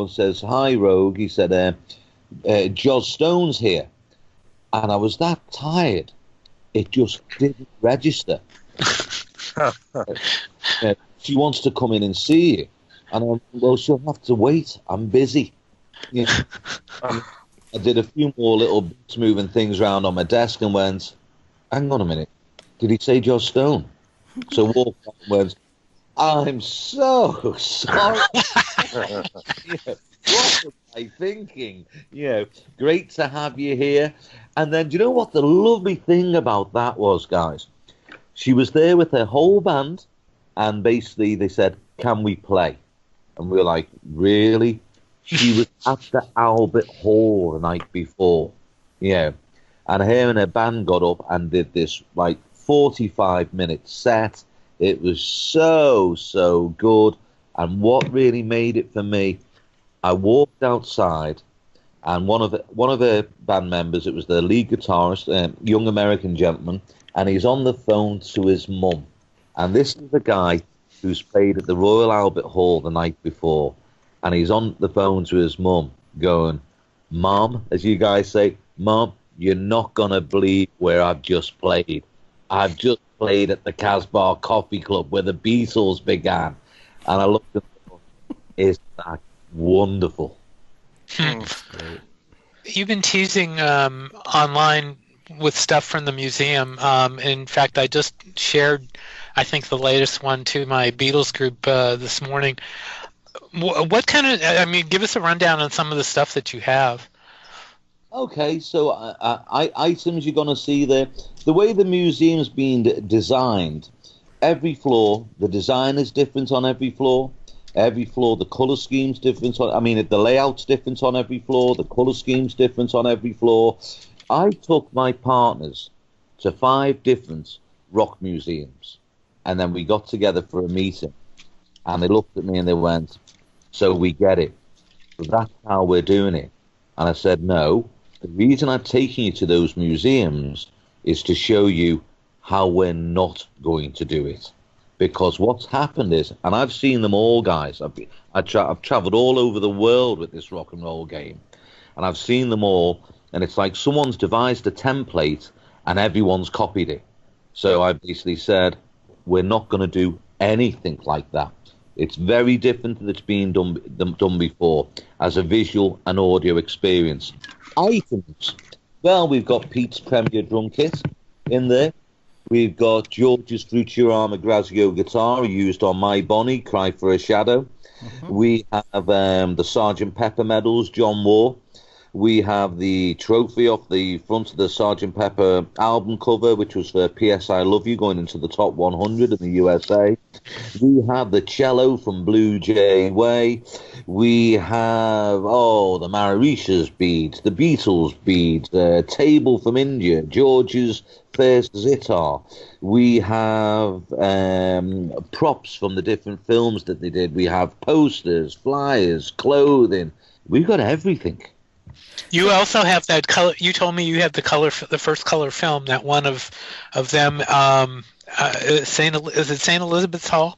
says, "Hi, Roag." He said, "Joss Stone's here," and I was that tired, it just didn't register. she wants to come in and see you. And I'm, well, she'll have to wait. I'm busy. You know, I did a few more little bits, moving things around on my desk, and went, hang on a minute, did he say Joss Stone? So walked up and went, I'm so sorry. Yeah, what was I thinking? Great to have you here. And then, do you know what the lovely thing about that was, guys? She was there with her whole band, and basically they said, can we play? And we were like, really? She was at the Albert Hall the night before, and her and her band got up and did this, 45-minute set. It was so good. And what really made it for me, I walked outside, and one of the band members, it was the lead guitarist, young American gentleman, and he's on the phone to his mum. And this is the guy who's played at the Royal Albert Hall the night before. And he's on the phone to his mum going, Mum, as you guys say, Mum, you're not going to believe where I've just played. I've just played at the Casbah Coffee Club where the Beatles began. And I looked at him, is that wonderful? You've been teasing online with stuff from the museum. In fact, I just shared, I think, the latest one to my Beatles group this morning. What kind of, give us a rundown on some of the stuff that you have. Okay, so items you're going to see there. The way the museum's been designed, every floor, the design is different on every floor. Every floor, the colour scheme's different. The layout's different on every floor. The colour scheme's different on every floor. I took my partners to 5 different rock museums, and then we got together for a meeting, and they looked at me and they went, so we get it. So that's how we're doing it. And I said, no, the reason I'm taking you to those museums is to show you how we're not going to do it. Because what's happened is, and I've seen them all, guys. I've travelled all over the world with this rock and roll game, and I've seen them all, and it's like someone's devised a template and everyone's copied it. So I basically said, we're not going to do anything like that. It's very different than it's been done before as a visual and audio experience. Items. Well, we've got Pete's Premier drum kit in there. We've got George's Futurama Grazio guitar used on My Bonnie, Cry for a Shadow. Mm-hmm. We have the Sgt. Pepper medals, John Moore. We have the trophy off the front of the Sgt. Pepper album cover, which was for P.S. I Love You, going into the top 100 in the USA. We have the cello from Blue Jay Way. We have, the Mauritius beads, the Beatles beads, table from India, George's first Zitar. We have props from the different films that they did. We have posters, flyers, clothing. We've got everything. You also have that color. You told me you have the first color film, that one of them. Is it St. Elizabeth's Hall?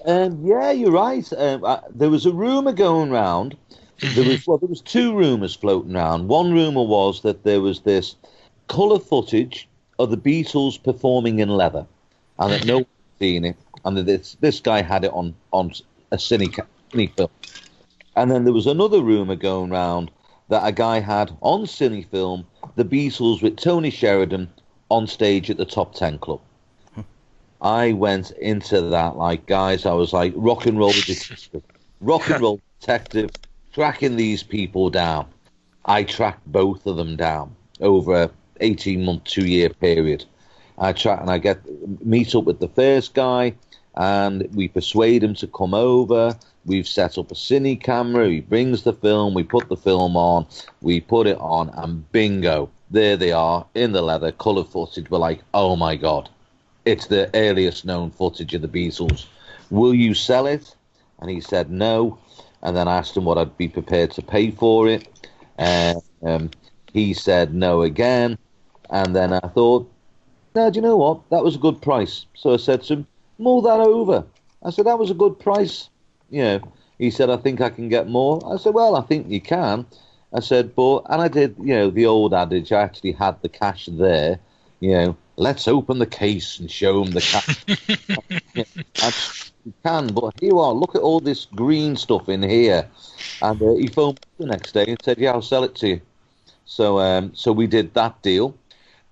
Yeah, you're right. There was a rumor going round. There was 2 rumors floating around. One rumor was that there was this color footage of the Beatles performing in leather, and that no one's seen it, and that this guy had it on a cine film. And then there was another rumor going round that a guy had on cine film the Beatles with Tony Sheridan on stage at the Top 10 Club. I went into that guys, I was like, rock and roll detective, tracking these people down. I tracked both of them down over a 18-month, 2-year period. I meet up with the first guy, and we persuade him to come over. We've set up a cine camera. He brings the film. We put the film on. We put it on, and bingo, there they are in the leather, colour footage. We're like, oh my God, it's the earliest known footage of the Beatles. Will you sell it? And he said no. And then I asked him what I'd be prepared to pay for it. He said no again. And then I thought, no, do you know what? That was a good price. So I said to him, mull that over. I said, that was a good price. He said, I think I can get more. I said, well, I think you can. I said, and I did, the old adage, I actually had the cash there, let's open the case and show him the cash. you can, but here you are, look at all this green stuff in here. And he phoned the next day and said, yeah, I'll sell it to you. So we did that deal.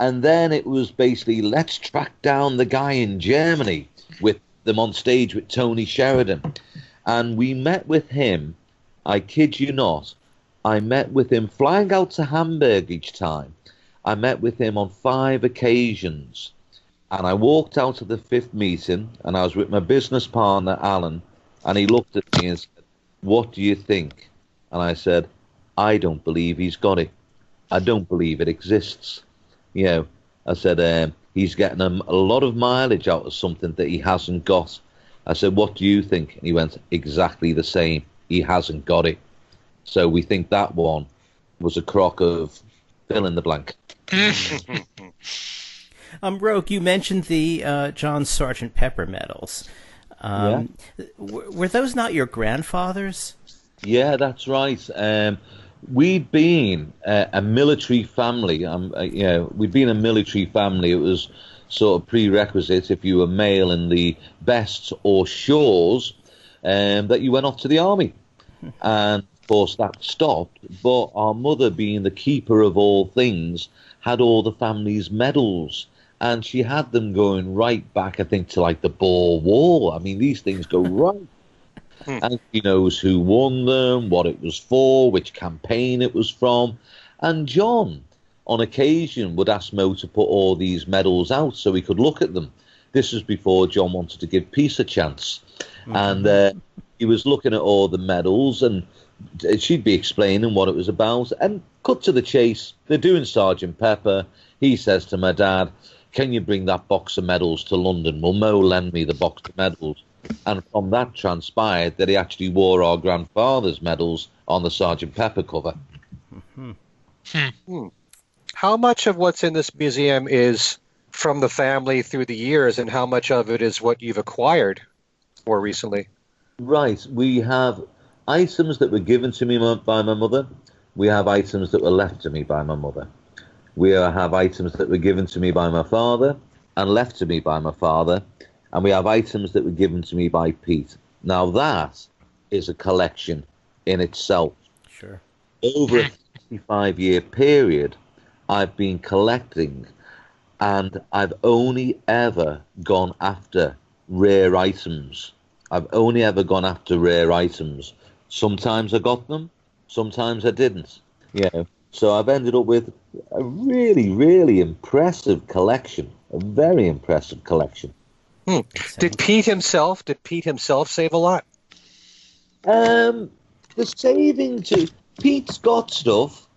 And then it was basically, let's track down the guy in Germany with them on stage with Tony Sheridan. And we met with him, I kid you not, I met with him flying out to Hamburg each time. I met with him on 5 occasions. And I walked out of the 5th meeting, and I was with my business partner, Alan, and he looked at me and said, what do you think? And I said, I don't believe he's got it. I don't believe it exists. You know, I said, he's getting a lot of mileage out of something that he hasn't got. I said, what do you think? And he went, exactly the same. He hasn't got it. So we think that one was a crock of fill in the blank. Roag, you mentioned the John Sergeant Pepper medals. Were those not your grandfather's? Yeah, that's right. We'd been a military family. We'd been a military family. It was sort of prerequisite if you were male in the bests or shores that you went off to the army. And of course that stopped. But our mother, being the keeper of all things, had all the family's medals. And she had them going right back, I think, to like the Boer War. I mean, these things go right. And she knows who won them, what it was for, which campaign it was from. And John, on occasion, would ask Mo to put all these medals out so he could look at them. This was before John wanted to give peace a chance. And he was looking at all the medals, and she'd be explaining what it was about. And cut to the chase, they're doing Sergeant Pepper. He says to my dad, can you bring that box of medals to London? Will Mo lend me the box of medals? And from that transpired that he actually wore our grandfather's medals on the Sergeant Pepper cover. How much of what's in this museum is from the family through the years, and how much of it is what you've acquired more recently? Right. We have items that were given to me by my mother. We have items that were left to me by my mother. We have items that were given to me by my father and left to me by my father. And we have items that were given to me by Pete. Now that is a collection in itself. Sure. Over a 55-year period, I've been collecting, and I've only ever gone after rare items. I've only ever gone after rare items. Sometimes I got them, sometimes I didn't. So I've ended up with a really, really impressive collection, a very impressive collection. Did Pete himself save a lot? The saving to Pete's got stuff.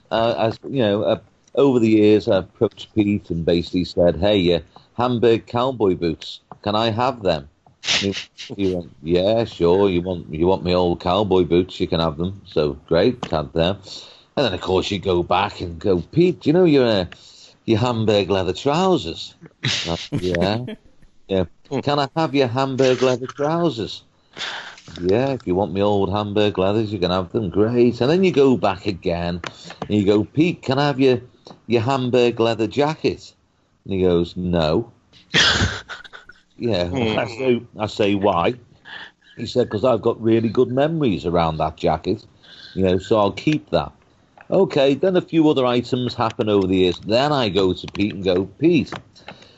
Over the years, I approached Pete and basically said, "Hey, your Hamburg cowboy boots, can I have them?" And he went, "Yeah, sure. You want my old cowboy boots? You can have them." So great, had them. And then of course you go back and go, "Pete, your Hamburg leather trousers?" Yeah. Can I have your Hamburg leather trousers? Yeah, if you want me old Hamburg leathers, you can have them. Great. And then you go back again and you go, "Pete, can I have your Hamburg leather jacket?" And he goes, "No." I say, "Why?" He said, "Because I've got really good memories around that jacket, so I'll keep that." Okay, then a few other items happen over the years. Then I go to Pete and go, "Pete,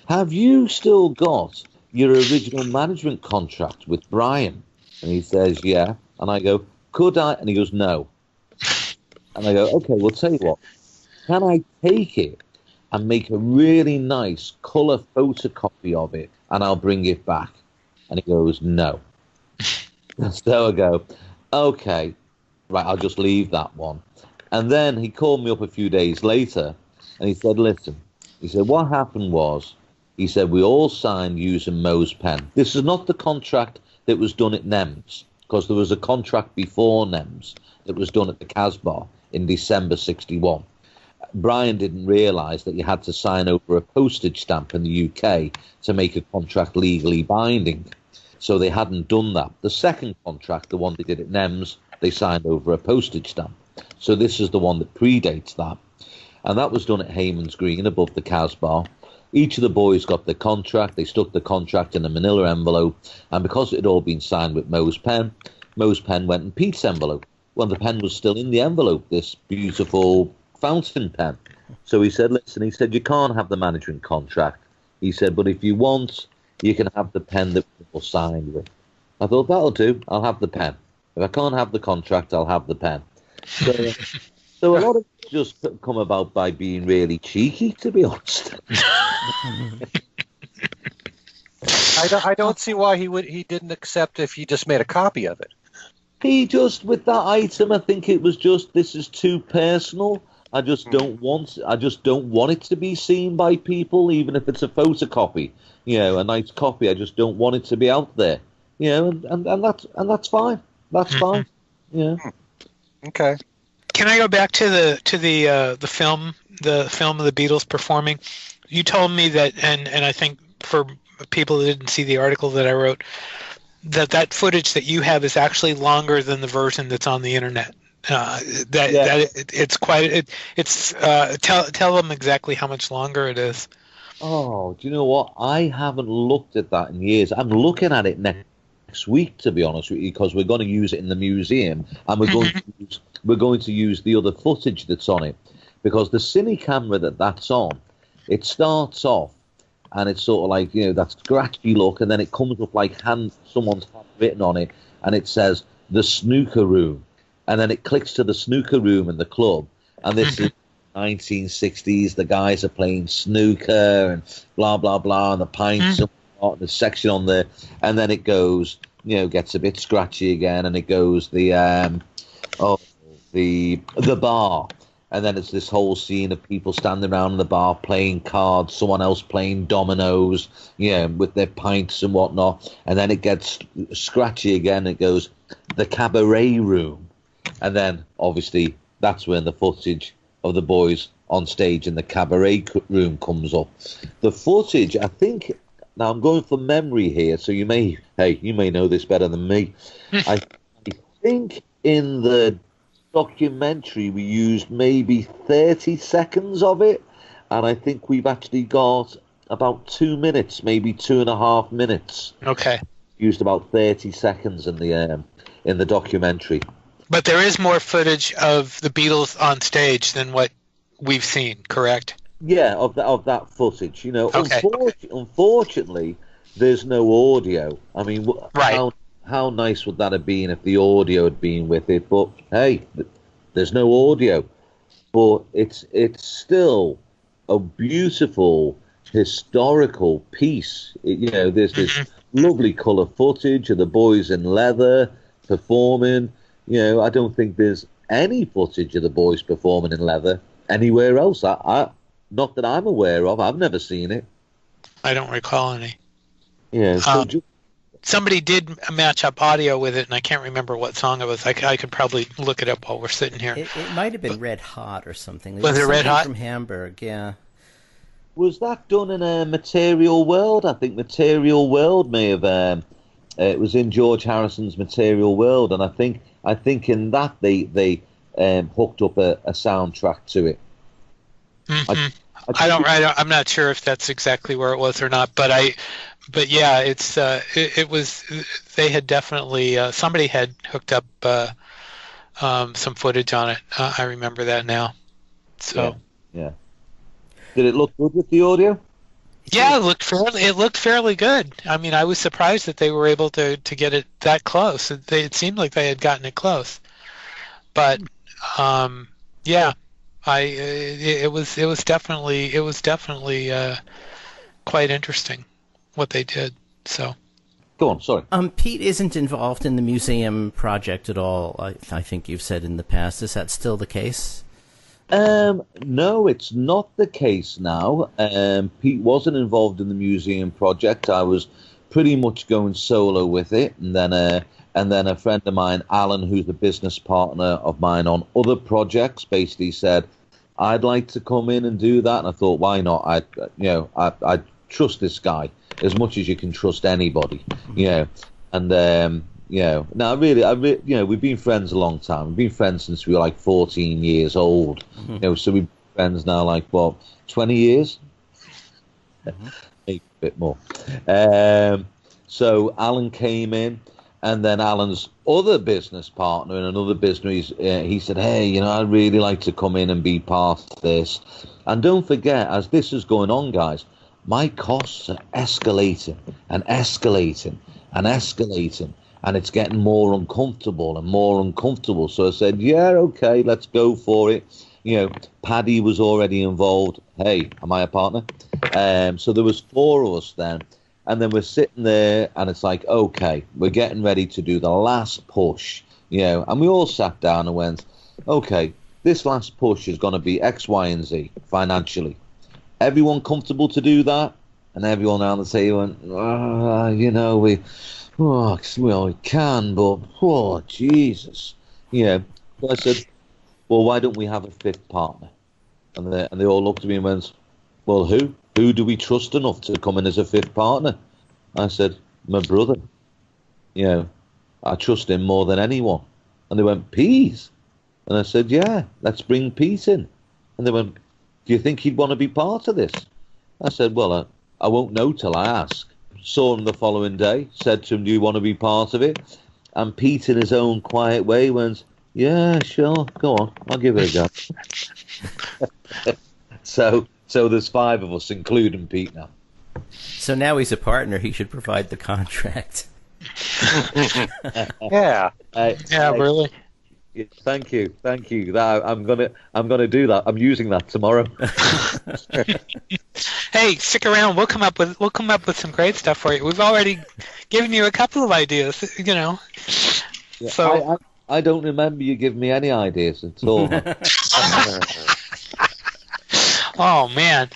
have you still got your original management contract with Brian?" And he says, "Yeah." And I go, "Could I?" And he goes, "No." And I go, "Okay, well, tell you what. Can I take it and make a really nice colour photocopy of it and I'll bring it back?" And he goes, "No." So I go, "Okay, right, I'll just leave that one." And then he called me up a few days later and he said, "Listen," he said, "what happened was," he said, "we all signed using Mo's pen. This is not the contract that was done at NEMS, because there was a contract before NEMS that was done at the Casbah in December 61. Brian didn't realise that you had to sign over a postage stamp in the UK to make a contract legally binding. So they hadn't done that. The second contract, the one they did at NEMS, they signed over a postage stamp. So this is the one that predates that. And that was done at Hayman's Green above the Casbah. Each of the boys got the contract. They stuck the contract in a manila envelope, and because it had all been signed with Moe's pen went in Pete's envelope. Well, the pen was still in the envelope, this beautiful fountain pen. So he said, listen, he said, you can't have the management contract. He said, but if you want, you can have the pen that people signed with. I thought, that'll do. I'll have the pen. If I can't have the contract, I'll have the pen. So a lot of it just come about by being really cheeky, to be honest. I don't see why he didn't accept if you just made a copy of it. He just, with that item, I think it was just, this is too personal. I just don't want it to be seen by people, even if it's a photocopy, a nice copy. I just don't want it to be out there, and that's fine. That's fine. Yeah. Okay. Can I go back to the film of the Beatles performing? You told me that, and I think for people who didn't see the article that I wrote, that footage that you have is actually longer than the version that's on the internet. It's quite. It's tell them exactly how much longer it is. Oh, do you know what? I haven't looked at that in years. I'm looking at it next week, to be honest with you, because we're going to use it in the museum, and we're going to use the other footage that's on it, because the cine camera that's on, it starts off and it's sort of like that scratchy look, and then it comes up like someone's hand written on it, and it says the snooker room. And then it clicks to the snooker room in the club, and this is 1960s. The guys are playing snooker and blah blah blah, and the pints and the section on there, and then it goes, gets a bit scratchy again, and it goes the bar, and then it's this whole scene of people standing around in the bar playing cards, someone else playing dominoes, with their pints and whatnot, and then it gets scratchy again. It goes the cabaret room. And then, obviously, that's when the footage of the boys on stage in the cabaret room comes up. The footage, I think, now I'm going from memory here, so you may know this better than me. I think in the documentary we used maybe 30 seconds of it, and I think we've actually got about 2 minutes, maybe 2.5 minutes. Okay. Used about 30 seconds in the documentary. But there is more footage of the Beatles on stage than what we've seen, correct? Yeah, of that footage. Okay. Unfortunately, there's no audio. I mean, right. How nice would that have been if the audio had been with it? But hey, there's no audio. But it's still a beautiful historical piece. There's this lovely colour footage of the boys in leather performing. I don't think there's any footage of the boys performing in leather anywhere else. Not that I'm aware of. I've never seen it. I don't recall any. Yeah. So somebody did match up audio with it, and I can't remember what song it was. I could probably look it up while we're sitting here. It might have been Red Hot or something. Was it Red Hot? From Hamburg, yeah. Was that done in a Material World? I think Material World may have... it was in George Harrison's Material World, and I think in that they hooked up a soundtrack to it. I'm not sure if that's exactly where it was or not, but yeah, it was. They had definitely somebody had hooked up some footage on it. I remember that now. So yeah. Did it look good with the audio? Yeah, it looked fairly good. I mean, I was surprised that they were able to get it that close. It seemed like they had gotten it close, but yeah, it was definitely quite interesting what they did. So, go on. Sorry. Pete isn't involved in the museum project at all. I think you've said in the past. Is that still the case? No, it's not the case now. Pete wasn't involved in the museum project. I was pretty much going solo with it, and then a friend of mine, Alan, who's a business partner of mine on other projects, basically said, "I'd like to come in and do that." And I thought, why not? I trust this guy as much as you can trust anybody, And now we've been friends a long time. We've been friends since we were like 14 years old. So we've been friends now like 20 years. Maybe a bit more. So Alan came in, and then Alan's other business partner in another business, he said, hey, I'd really like to come in and be part of this. And don't forget, as this is going on, guys, my costs are escalating and escalating and escalating, and it's getting more uncomfortable and more uncomfortable. So I said, yeah, okay, let's go for it. Paddy was already involved. Hey, am I a partner? So there was 4 of us then. And then we're sitting there, and it's like, okay, we're getting ready to do the last push, And we all sat down and went, okay, this last push is going to be X, Y, and Z financially. Everyone comfortable to do that? And everyone around the table went, we can, but, Jesus. So I said, well, why don't we have a 5th partner? And they all looked at me and went, well, who? Who do we trust enough to come in as a 5th partner? I said, my brother. I trust him more than anyone. And they went, Pete? And I said, yeah, let's bring Pete in. And they went, do you think he'd want to be part of this? I said, well, I won't know till I ask. Saw him the following day, said to him, do you want to be part of it? And Pete, in his own quiet way, went, yeah, sure, go on, I'll give it a go. So there's 5 of us, including Pete now. So now he's a partner. He should provide the contract. Yeah. Really. Thank you. I'm gonna do that. I'm using that tomorrow. Hey, stick around. We'll come up with some great stuff for you. We've already given you a couple of ideas. Yeah, So I don't remember you giving me any ideas at all. oh man.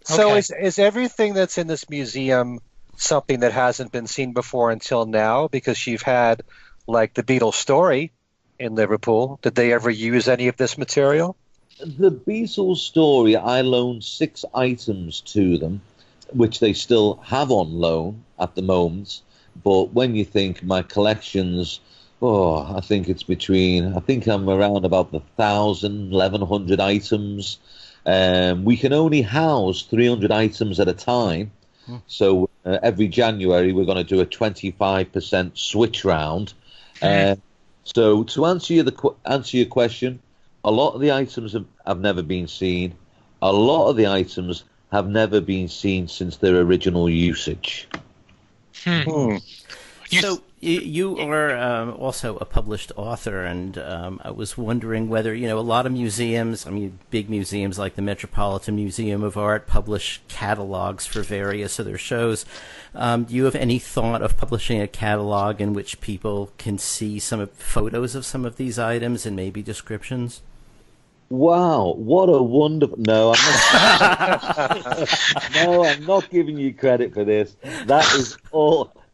So Okay. is everything that's in this museum something that hasn't been seen before until now? Because you've had, like, the Beatles story in Liverpool. Did they ever use any of this material? The Beatles story, I loaned 6 items to them, which they still have on loan at the moment. But when you think my collections, I think I'm around about the 1,000, 1,100 items. We can only house 300 items at a time. So every January we're going to do a 25% switch round. So to answer your question, a lot of the items have never been seen. A lot of the items have never been seen since their original usage. So you are also a published author, and I was wondering whether, a lot of museums, big museums like the Metropolitan Museum of Art publish catalogs for various of their shows. Do you have any thought of publishing a catalog in which people can see some photos of some of these items and maybe descriptions? Wow, what a wonderful... No, I'm not giving you credit for this. That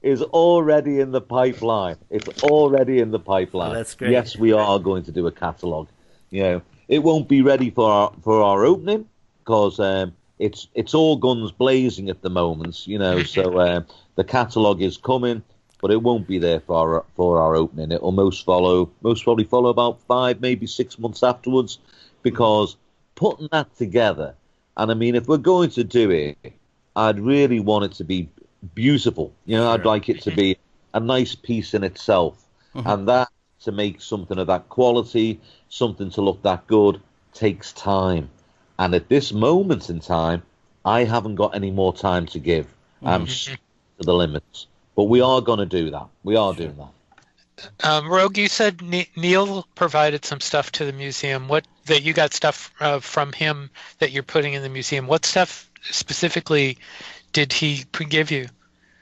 is already in the pipeline. It's already in the pipeline. Oh, that's great. Yes, we are going to do a catalogue. It won't be ready for our opening because it's all guns blazing at the moment. So the catalogue is coming, but it won't be there for our opening. It will most probably follow about 5, maybe 6 months afterwards, because putting that together, and if we're going to do it, I'd really want it to be beautiful. I'd like it to be a nice piece in itself, and that to make something of that quality, something to look that good, takes time. And at this moment in time, I haven't got any more time to give. I'm to the limits, but we are going to do that. We are doing that. Roag, you said Neil provided some stuff to the museum. That you got stuff from him that you're putting in the museum. What stuff specifically did he give you?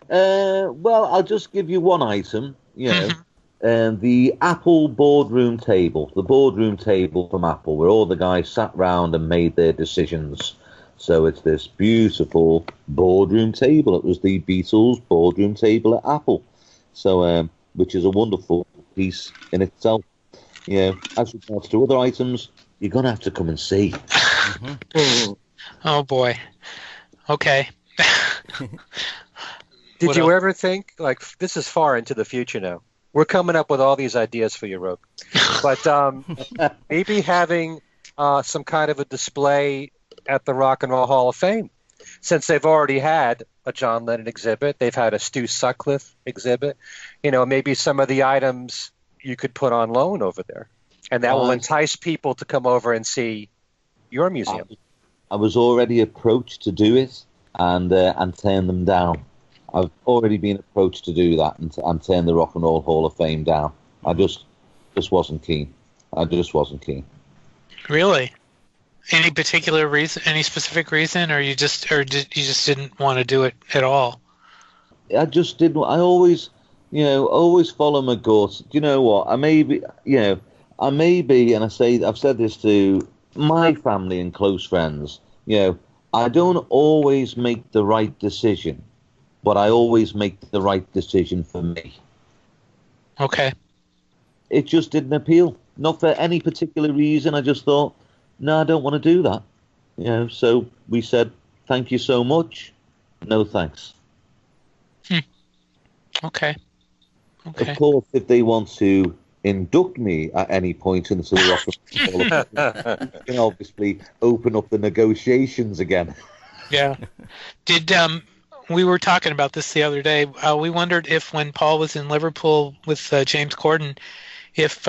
Well, I'll just give you one item. The Apple boardroom table. The boardroom table from Apple, where all the guys sat round and made their decisions. So it's this beautiful boardroom table. It was the Beatles boardroom table at Apple. So, which is a wonderful piece in itself. As regards to other items, you're going to have to come and see. Oh, boy. Okay. Did you ever think, this is far into the future now. We're coming up with all these ideas for you, Roag. But maybe having some kind of a display at the Rock and Roll Hall of Fame since they've already had a John Lennon exhibit, they've had a Stu Sutcliffe exhibit, maybe some of the items you could put on loan over there. And that will entice people to come over and see your museum. I was already approached to do it and turn them down. I've already been approached to do that and turn the Rock and Roll Hall of Fame down. I just wasn't keen. I just wasn't keen. Really? Any particular reason? Any specific reason, or you just didn't want to do it at all? I just didn't. I always follow my gut. Do you know what? I may be, and I've said this to my family and close friends. I don't always make the right decision, but I always make the right decision for me. Okay. It just didn't appeal. Not for any particular reason. I just thought, no, I don't want to do that. So we said, thank you so much. No thanks. Okay. Of course, if they want to induct me at any point into the Rock and Roll Hall of Fame, you can obviously open up the negotiations again. Yeah. We were talking about this the other day. We wondered if when Paul was in Liverpool with James Corden, if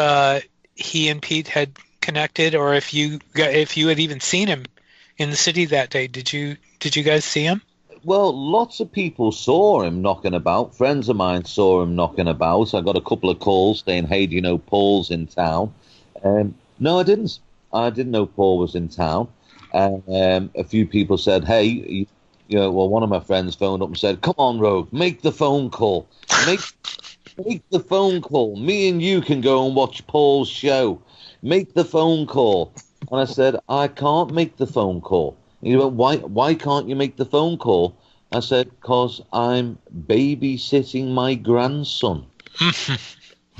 he and Pete had connected, or if you had even seen him in the city that day. Did you guys see him? Well, lots of people saw him knocking about. Friends of mine saw him knocking about. I got a couple of calls saying, hey, do you know Paul's in town? No, I didn't. I didn't know Paul was in town. A few people said, hey, one of my friends phoned up and said, come on, Roag, make the phone call. Make the phone call. Me and you can go and watch Paul's show. Make the phone call. And I said, I can't make the phone call. He went, why can't you make the phone call? I said, because I'm babysitting my grandson.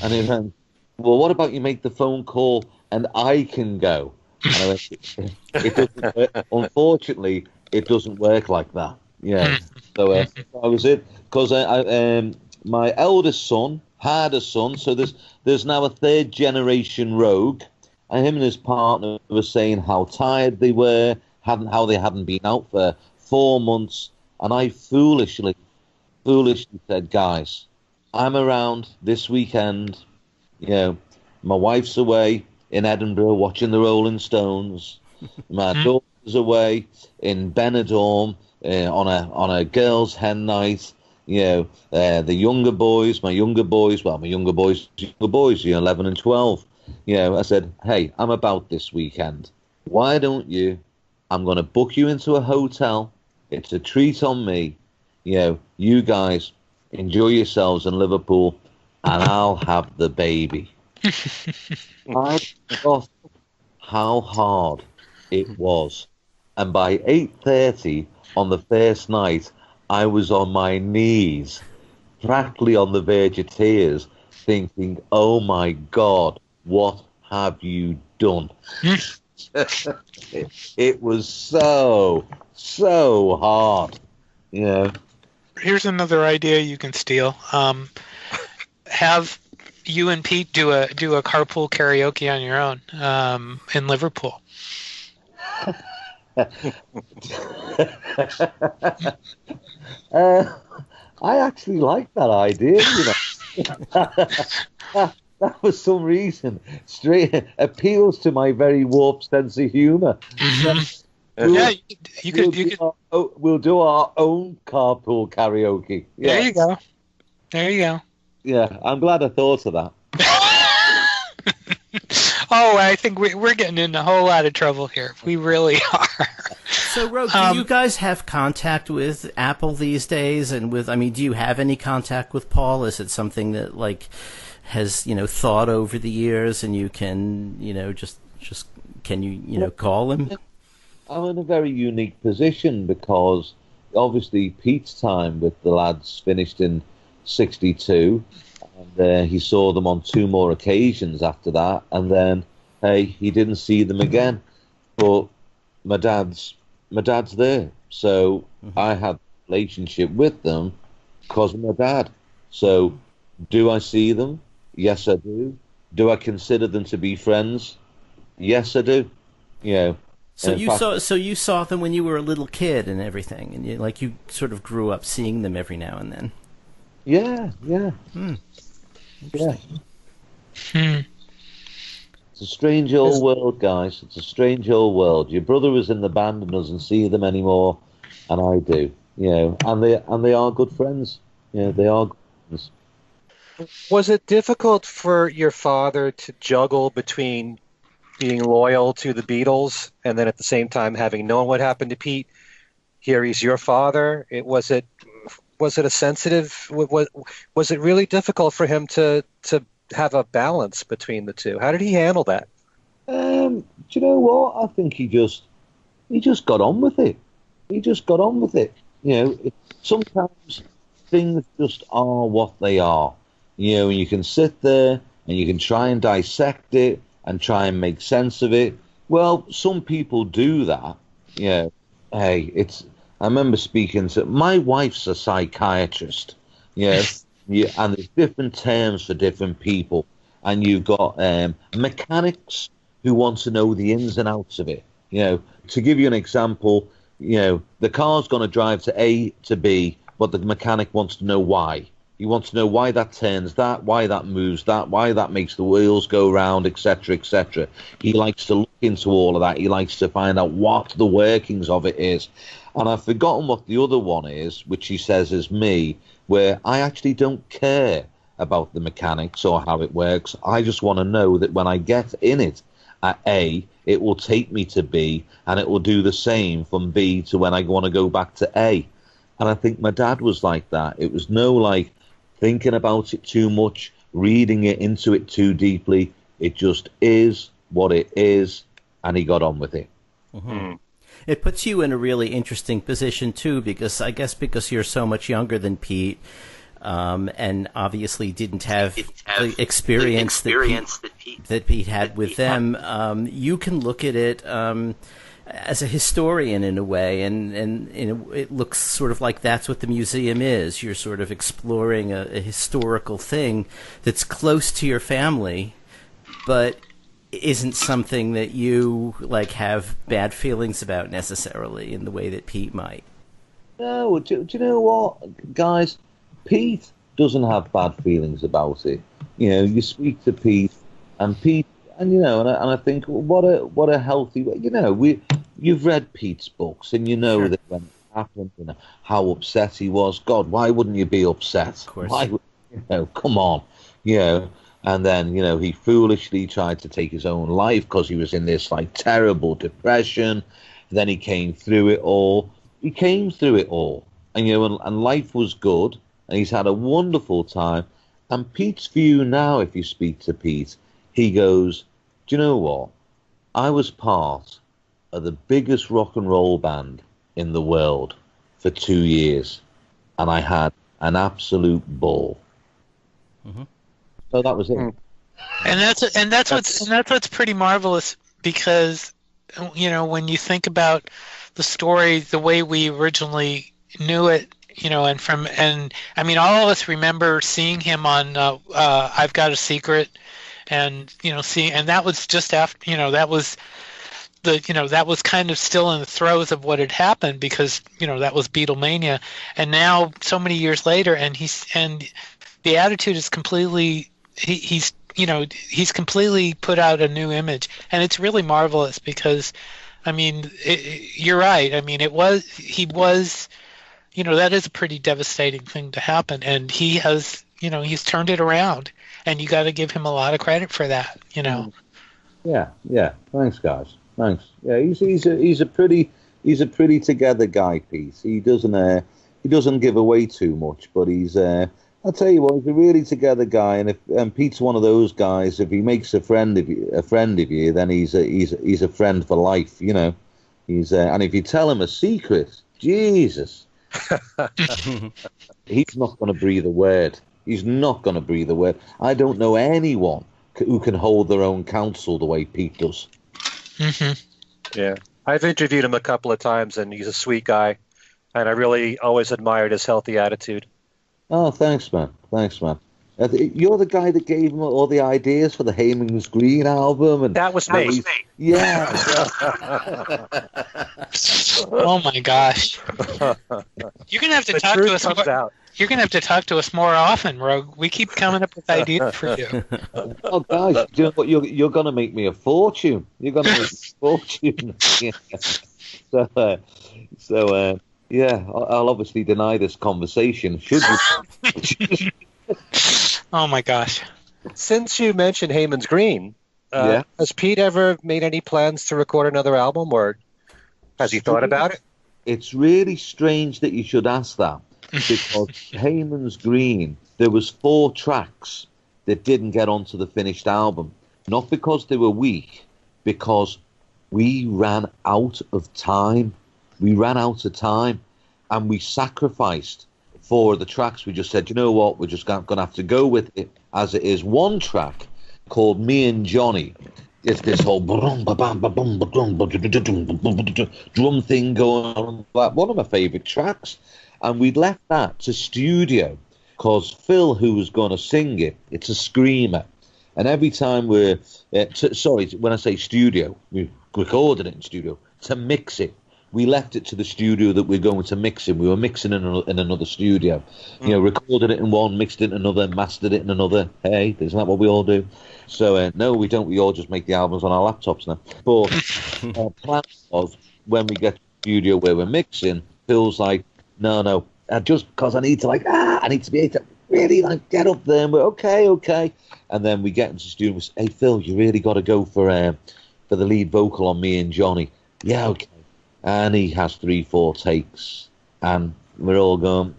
And he went, well, what about you make the phone call and I can go? And I went, it doesn't work. Unfortunately, it doesn't work like that. Yeah. So that was it. Because my eldest son had a son, so there's now a third generation Roag. And him and his partner were saying how tired they were, how they hadn't been out for 4 months. And I foolishly said, guys, I'm around this weekend. My wife's away in Edinburgh watching the Rolling Stones. My daughter's away in Benidorm on a girls' hen night. The younger boys, 11 and 12. I said, hey, I'm about this weekend. Why don't you? I'm going to book you into a hotel. It's a treat on me. You guys enjoy yourselves in Liverpool, and I'll have the baby. I forgot how hard it was. And by 8:30 on the first night, I was on my knees, practically on the verge of tears, thinking, oh my God, what have you done? It was so hard. Here's another idea you can steal. Have you and Pete do a carpool karaoke on your own in Liverpool. I actually like that idea. That for some reason straight appeals to my very warped sense of humor. Mm-hmm. We'll do our own carpool karaoke. Yeah. There you go. Yeah, I'm glad I thought of that. Oh, I think we're getting in a whole lot of trouble here. We really are. So, Roag, do you guys have contact with Apple these days? And do you have any contact with Paul? Is it something that has thought over the years, and you can call him? I'm in a very unique position because obviously Pete's time with the lads finished in '62, and he saw them on 2 more occasions after that, and then he didn't see them again. But my dad's there, so I had a relationship with them because of my dad. So do I see them? Yes, I do. Do I consider them to be friends? Yes, I do. So In you fact, saw them when you were a little kid and everything, and you sort of grew up seeing them every now and then. yeah, yeah, yeah. Interesting. Hmm. It's a strange old world, guys. It's a strange old world. Your brother was in the band and doesn't see them anymore, and I do. And they are good friends. They are good friends. Was it difficult for your father to juggle between being loyal to the Beatles and then at the same time having known what happened to Pete? Here he's your father. Was it a sensitive? Was it really difficult for him to have a balance between the two? How did he handle that? Do you know what? I think he just got on with it. He just got on with it. Sometimes things just are what they are. And you can sit there and you can try and dissect it and try and make sense of it. Well, some people do that. Hey, I remember speaking to my wife's a psychiatrist. And there's different terms for different people. And you've got mechanics who want to know the ins and outs of it. To give you an example, the car's going to drive to A to B, but the mechanic wants to know why. He wants to know why that turns that, why that moves that, why that makes the wheels go round, etc., etc. He likes to look into all of that. He likes to find out what the workings of it is. And I've forgotten what the other one is, which he says is me, where I actually don't care about the mechanics or how it works. I just want to know that when I get in it at A, it will take me to B, and it will do the same from B to when I want to go back to A. And I think my dad was like that. It was no thinking about it too much, reading it into it too deeply. It just is what it is, and he got on with it. Mm-hmm. It puts you in a really interesting position too, because you're so much younger than Pete, and obviously didn't have the experience that Pete had with them. You can look at it as a historian in a way, and it looks sort of like that's what the museum is. You're sort of exploring a historical thing that's close to your family, but isn't something that you have bad feelings about necessarily in the way that Pete might. No, do you know what, guys? Pete doesn't have bad feelings about it. You speak to Pete, and I think what a healthy way. You've read Pete's books, and Sure. that when it happened, how upset he was. God, why wouldn't you be upset? Of course. Why? Come on, And then he foolishly tried to take his own life because he was in this terrible depression. Then he came through it all. And and life was good, and he's had a wonderful time. And Pete's view now, if you speak to Pete, he goes, "Do you know what? I was part of the biggest rock and roll band in the world for 2 years, and I had an absolute ball." Mm-hmm. So that was it. And that's what's pretty marvelous, because when you think about the story the way we originally knew it, and I mean, all of us remember seeing him on I've Got a Secret, and and that was just after, that was that was kind of still in the throes of what had happened, because that was Beatlemania. And now so many years later, and the attitude is completely, he's completely put out a new image, and it's really marvelous, because I mean, you're right. I mean, he was that is a pretty devastating thing to happen, and he has he's turned it around, and you got to give him a lot of credit for that. Yeah. Thanks, guys. Thanks. Yeah, he's a pretty together guy, Pete. He doesn't give away too much, but I'll tell you what, he's a really together guy, and Pete's one of those guys. If he makes a friend of you, then he's a friend for life. And if you tell him a secret, Jesus, he's not going to breathe a word. He's not going to breathe a word. I don't know anyone who can hold their own counsel the way Pete does. Mm-hmm. Yeah, I've interviewed him a couple of times, and he's a sweet guy, and I really always admired his healthy attitude. Oh, thanks, man. You're the guy that gave him all the ideas for the Heyman's Green album, and That was me. Yeah. Oh my gosh! You're gonna have to The talk to truth us. comes out. You're gonna have to talk to us more often, Rogue. We keep coming up with ideas for you. Oh, guys, do you know what? You're going to make me a fortune. You're going to make me a fortune. Yeah. So, yeah, I'll obviously deny this conversation. Should you? Oh my gosh! Since you mentioned Heyman's Green, has Pete ever made any plans to record another album, or has he thought about it? It's really strange that you should ask that, because Heyman's Green, there was 4 tracks that didn't get onto the finished album. Not because they were weak, because we ran out of time. We ran out of time, and we sacrificed 4 of the tracks. We just said, you know what, we're just going to have to go with it as it is. One track called Me and Johnny. It's this whole drum thing going on. One of my favourite tracks. And we left that to studio, because Phil, who was going to sing it, it's a screamer. And every time when I say studio, we recorded it in studio. To mix it, we left it to the studio that we're going to mix in. We were mixing in another studio. Recorded it in one, mixed it in another, mastered it in another. Hey, isn't that what we all do? So, no, we don't. We all just make the albums on our laptops now. But our plan was, when we get to the studio where we're mixing, Phil's like, no, just because I need to be able to really get up there. And we're okay. And then we get into the studio and we say, hey, Phil, you really got to go for the lead vocal on Me and Johnny. Yeah, okay. And he has 3-4 takes, and we're all going,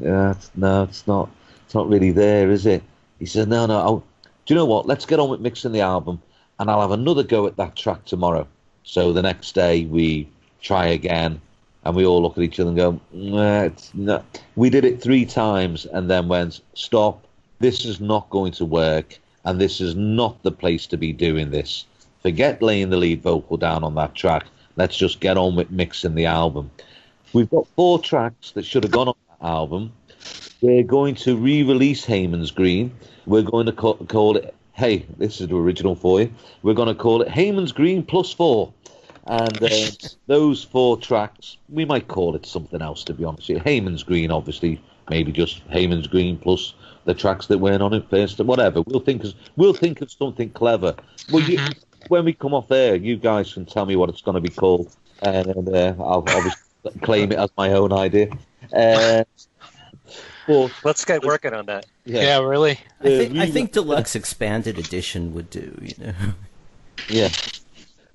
it's not really there, is it? He says, no. Do you know what? Let's get on with mixing the album, and I'll have another go at that track tomorrow. So the next day we try again, and we all look at each other and go, it's not. We did it 3 times, and then went, stop. This is not going to work, and this is not the place to be doing this. Forget laying the lead vocal down on that track. Let's just get on with mixing the album. We've got 4 tracks that should have gone on that album. We're going to re-release Heyman's Green. We're going to call it, hey, this is the original for you. We're going to call it Heyman's Green plus 4. And those 4 tracks, we might call it something else, to be honest with you. Heyman's Green, obviously, maybe just Heyman's Green plus the tracks that weren't on it first, whatever. We'll think of something clever. Well, when we come off air, you guys can tell me what it's going to be called, and I'll obviously claim it as my own idea. But let's get working on that. Yeah, really. I think Deluxe Expanded Edition would do. Yeah,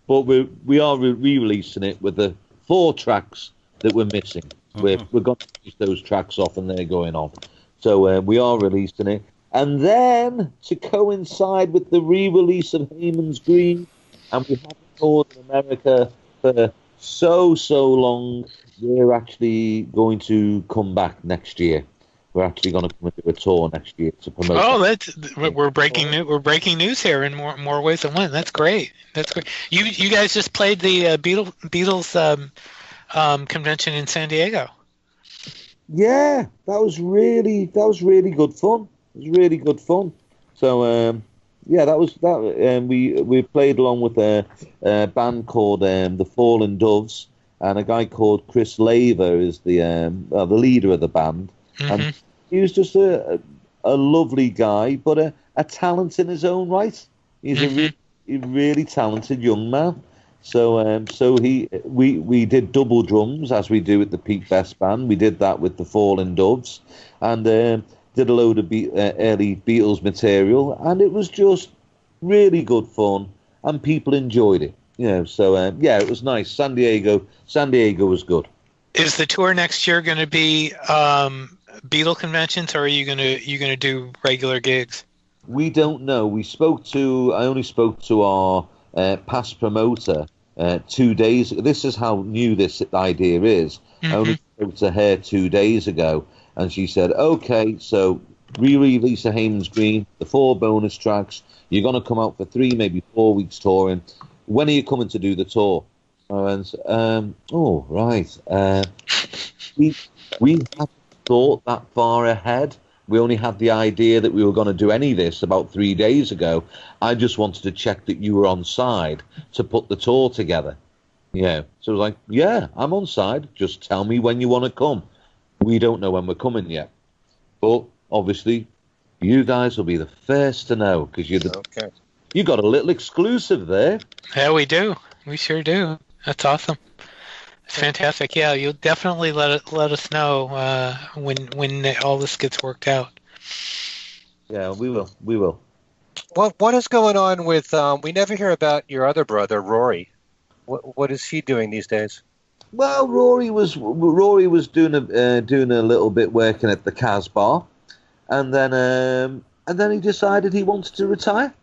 but we are re-releasing it with the 4 tracks that we're missing. We're going to release those tracks off, and they're going on. So we are releasing it. And then, to coincide with the re-release of Heyman's Green, and we haven't toured in America for so long, we're actually going to come back next year. We're actually going to come and do a tour next year to promote. Oh, we're breaking news. We're breaking news here in more ways than one. That's great. You guys just played the Beatles convention in San Diego. Yeah, that was really good fun. It was really good fun. So that was that. We played along with a band called the Fallen Doves, and a guy called Chris Laver is the leader of the band. Mm-hmm. And he was just a lovely guy, but a talent in his own right. He's a really talented young man. So we did double drums, as we do with the Pete Best Band. We did that with the Fallen Doves, and did a load of early Beatles material, and it was just really good fun, and people enjoyed it. It was nice. San Diego was good. Is the tour next year going to be Beatle conventions, or are you going to do regular gigs? We don't know. I only spoke to our past promoter 2 days ago. This is how new this idea is. I only spoke to her 2 days ago, and she said, okay, so re-release of Heyman's Green, the 4 bonus tracks. You're going to come out for 3, maybe 4 weeks touring. When are you coming to do the tour? And right. We haven't thought that far ahead. We only had the idea that we were going to do any of this about 3 days ago. I just wanted to check that you were on side to put the tour together. Yeah. So I was like, yeah, I'm on side. Just tell me when you want to come. We don't know when we're coming yet. But obviously, you guys will be the first to know because Okay. You got a little exclusive there. Yeah, we do. We sure do. That's awesome. It's fantastic. Yeah, you'll definitely let us know when all this gets worked out. Yeah, we will. We will. What is going on with? We never hear about your other brother, Rory. What is he doing these days? Well, Rory was doing a little bit working at the Casbah, and then he decided he wanted to retire.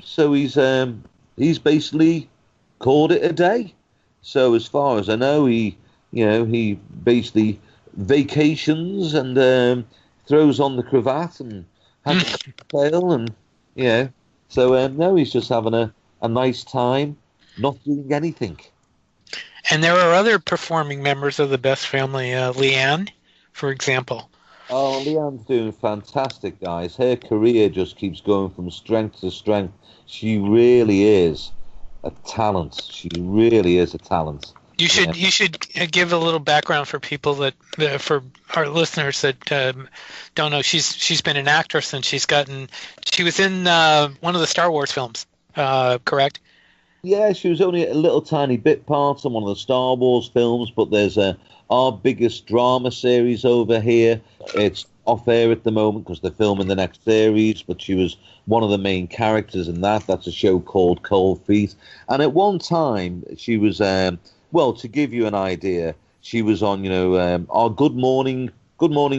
So he's basically called it a day. So as far as I know, he basically vacations and throws on the cravat and has a cocktail and So no, he's just having a nice time, not doing anything. And there are other performing members of the Best family, Leanne, for example. Oh, Leanne's doing fantastic, guys. Her career just keeps going from strength to strength. She really is a talent. She really is a talent. You should give a little background for people for our listeners that don't know. She's been an actress and she was in one of the Star Wars films, correct? Yeah, she was only a little tiny bit part on one of the Star Wars films, but there's our biggest drama series over here. It's off air at the moment because they're filming the next series, but she was one of the main characters in that. That's a show called Cold Feet. And at one time, she was, to give you an idea, she was on, our Good Morning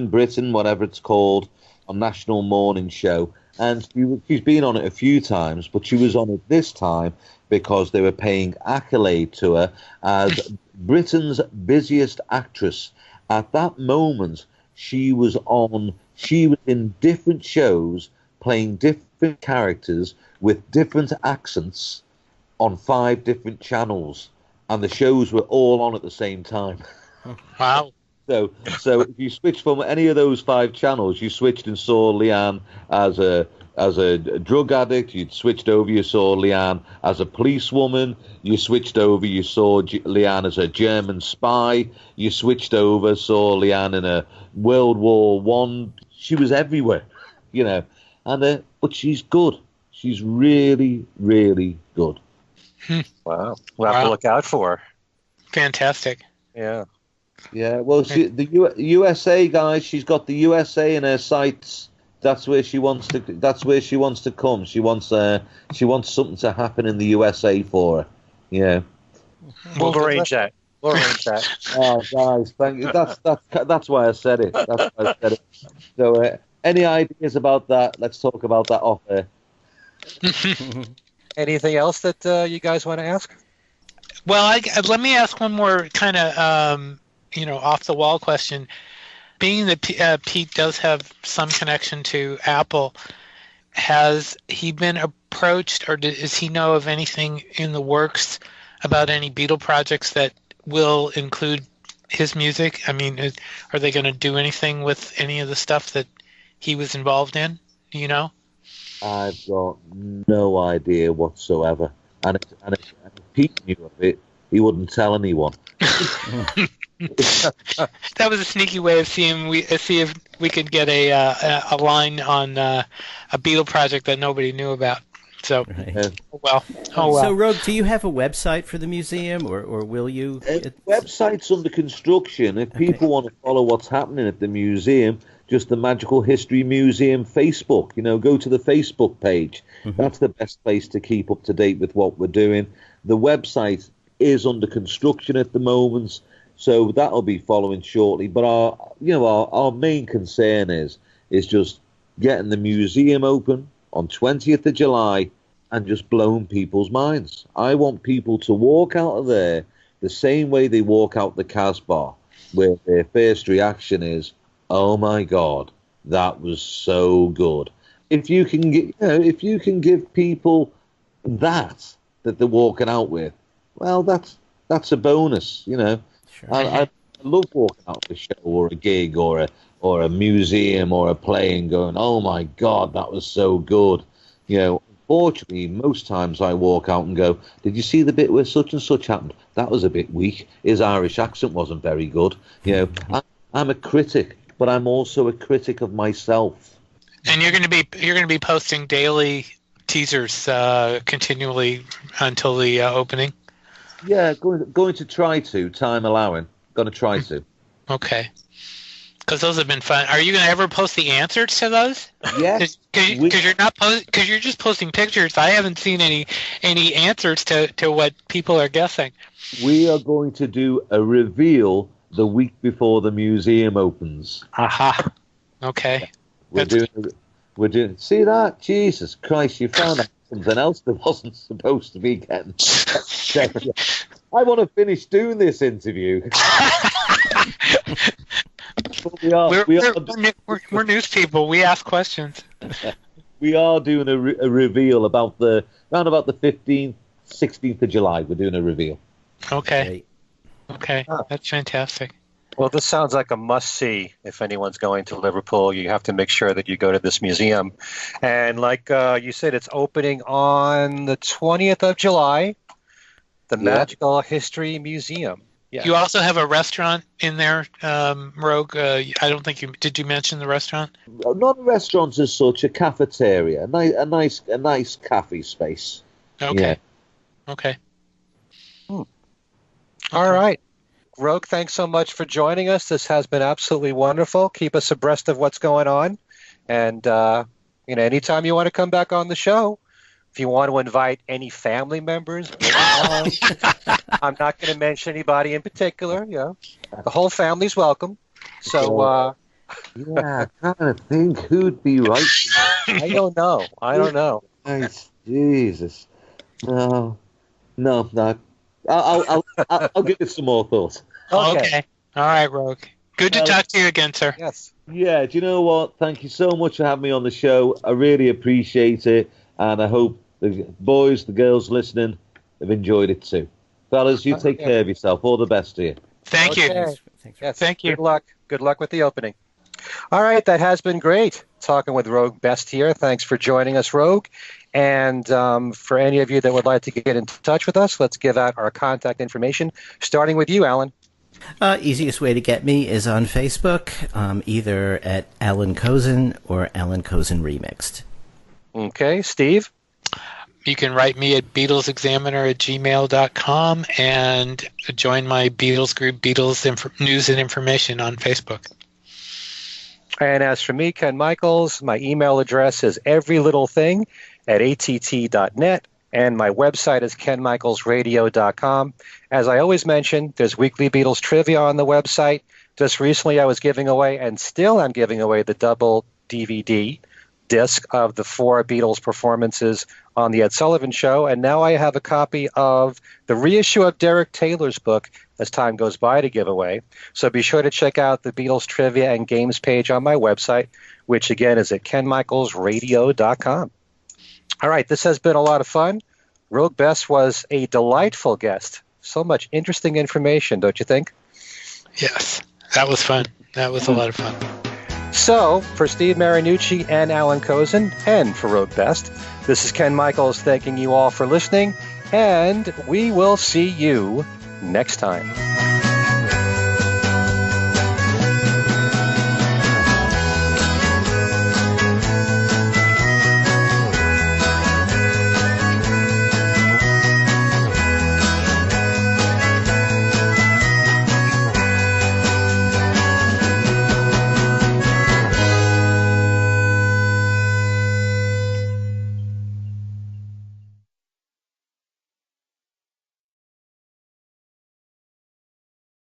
Britain, whatever it's called, a national morning show. And she's been on it a few times, but she was on it this time because they were paying accolade to her as Britain's busiest actress. At that moment, she was in different shows, playing different characters with different accents on 5 different channels, and the shows were all on at the same time. Wow. So if you switch from any of those 5 channels, you switched and saw Leanne as a drug addict. You'd switched over, you saw Leanne as a policewoman. You switched over, you saw Leanne as a German spy. You switched over, saw Leanne in a World War One. She was everywhere, And but she's good. She's really, really good. Wow. We'll have to look out for her. Fantastic. Yeah. Yeah, well, the USA, guys, she's got the USA in her sights. That's where she wants to. That's where she wants to come. She wants something to happen in the USA for her. Yeah. We'll arrange that. Oh, guys, thank you. That's why I said it. That's why I said it. So, any ideas about that? Let's talk about that off air. Anything else that you guys want to ask? Well, let me ask one more kind of off the wall question. Being that Pete does have some connection to Apple, has he been approached, or does he know of anything in the works about any Beatle projects that will include his music? I mean, are they going to do anything with any of the stuff that he was involved in? Do you know? I've got no idea whatsoever. And if Pete knew of it, he wouldn't tell anyone. That was a sneaky way of see if we could get a line on a Beatle project that nobody knew about. So, right. Oh well. So, Roag, do you have a website for the museum, or will you? Website's under construction. If people want to follow what's happening at the museum, just the Magical History Museum Facebook. Go to the Facebook page. Mm-hmm. That's the best place to keep up to date with what we're doing. The website is under construction at the moment, so that'll be following shortly. But our main concern is just getting the museum open on 20th of July and just blowing people's minds. I want people to walk out of there the same way they walk out the Casbah, where their first reaction is, "Oh my God, that was so good." If you can give people that they're walking out with, well, that's a bonus, Sure. I love walking out to a show or a gig or a museum or a play and going, oh my God, that was so good. You know, unfortunately, most times I walk out and go, did you see the bit where such and such happened? That was a bit weak. His Irish accent wasn't very good. You know, I'm a critic, but I'm also a critic of myself. And you're going to be posting daily teasers continually until the opening. Yeah, going to try to, time allowing. Going to try to. Okay. Because those have been fun. Are you going to ever post the answers to those? Yes. Because you're just posting pictures. I haven't seen any answers to what people are guessing. We are going to do a reveal the week before the museum opens. Aha. Okay. We're doing. See that? Jesus Christ! You found out something else that wasn't supposed to be getting. I want to finish doing this interview. We're news people. We ask questions. We are doing a reveal around about the 15th, 16th of July. We're doing a reveal. Okay. Okay. That's fantastic. Well, this sounds like a must-see. If anyone's going to Liverpool, you have to make sure that you go to this museum. And like you said, it's opening on the 20th of July, the Magical History Museum. Yeah. You also have a restaurant in there, Roag. I don't think did you mention the restaurant? Not a restaurant as such, a cafeteria, a nice cafe space. Okay. Yeah. Okay. All right. Roag, thanks so much for joining us. This has been absolutely wonderful. Keep us abreast of what's going on. And, anytime you want to come back on the show, if you want to invite any family members, I'm not going to mention anybody in particular. Yeah, the whole family's welcome. So, yeah, I'm trying to think who'd be right. I don't know. Nice. Jesus. No. I'll give it some more thought. Okay. All right, Roag. Good to talk to you again, sir. Yes. Yeah, do you know what? Thank you so much for having me on the show. I really appreciate it, and I hope the boys, the girls listening have enjoyed it too. Fellas, you take care of yourself. All the best to you. Thank you. Yes. Thank you. Good luck. Good luck with the opening. All right, that has been great. Talking with Roag Best here. Thanks for joining us, Roag. And for any of you that would like to get in touch with us, let's give out our contact information, starting with you, Alan. Easiest way to get me is on Facebook, either at Alan Kozin or Alan Kozin Remixed. Okay, Steve? You can write me at BeatlesExaminer@gmail.com and join my Beatles group, Beatles News and Information on Facebook. And as for me, Ken Michaels, my email address is everylittlething@att.net, and my website is kenmichaelsradio.com. As I always mention, there's weekly Beatles trivia on the website. Just recently I was giving away, and still I'm giving away, the double DVD disc of the 4 Beatles performances on the Ed Sullivan Show, and now I have a copy of the reissue of Derek Taylor's book as time goes by to give away. So be sure to check out the Beatles trivia and games page on my website, which again is at kenmichaelsradio.com. All right, this has been a lot of fun. Roag Best was a delightful guest. So much interesting information, don't you think? Yes, that was fun. That was a lot of fun. So, for Steve Marinucci and Alan Kozin, and for Roag Best, this is Ken Michaels thanking you all for listening, and we will see you next time.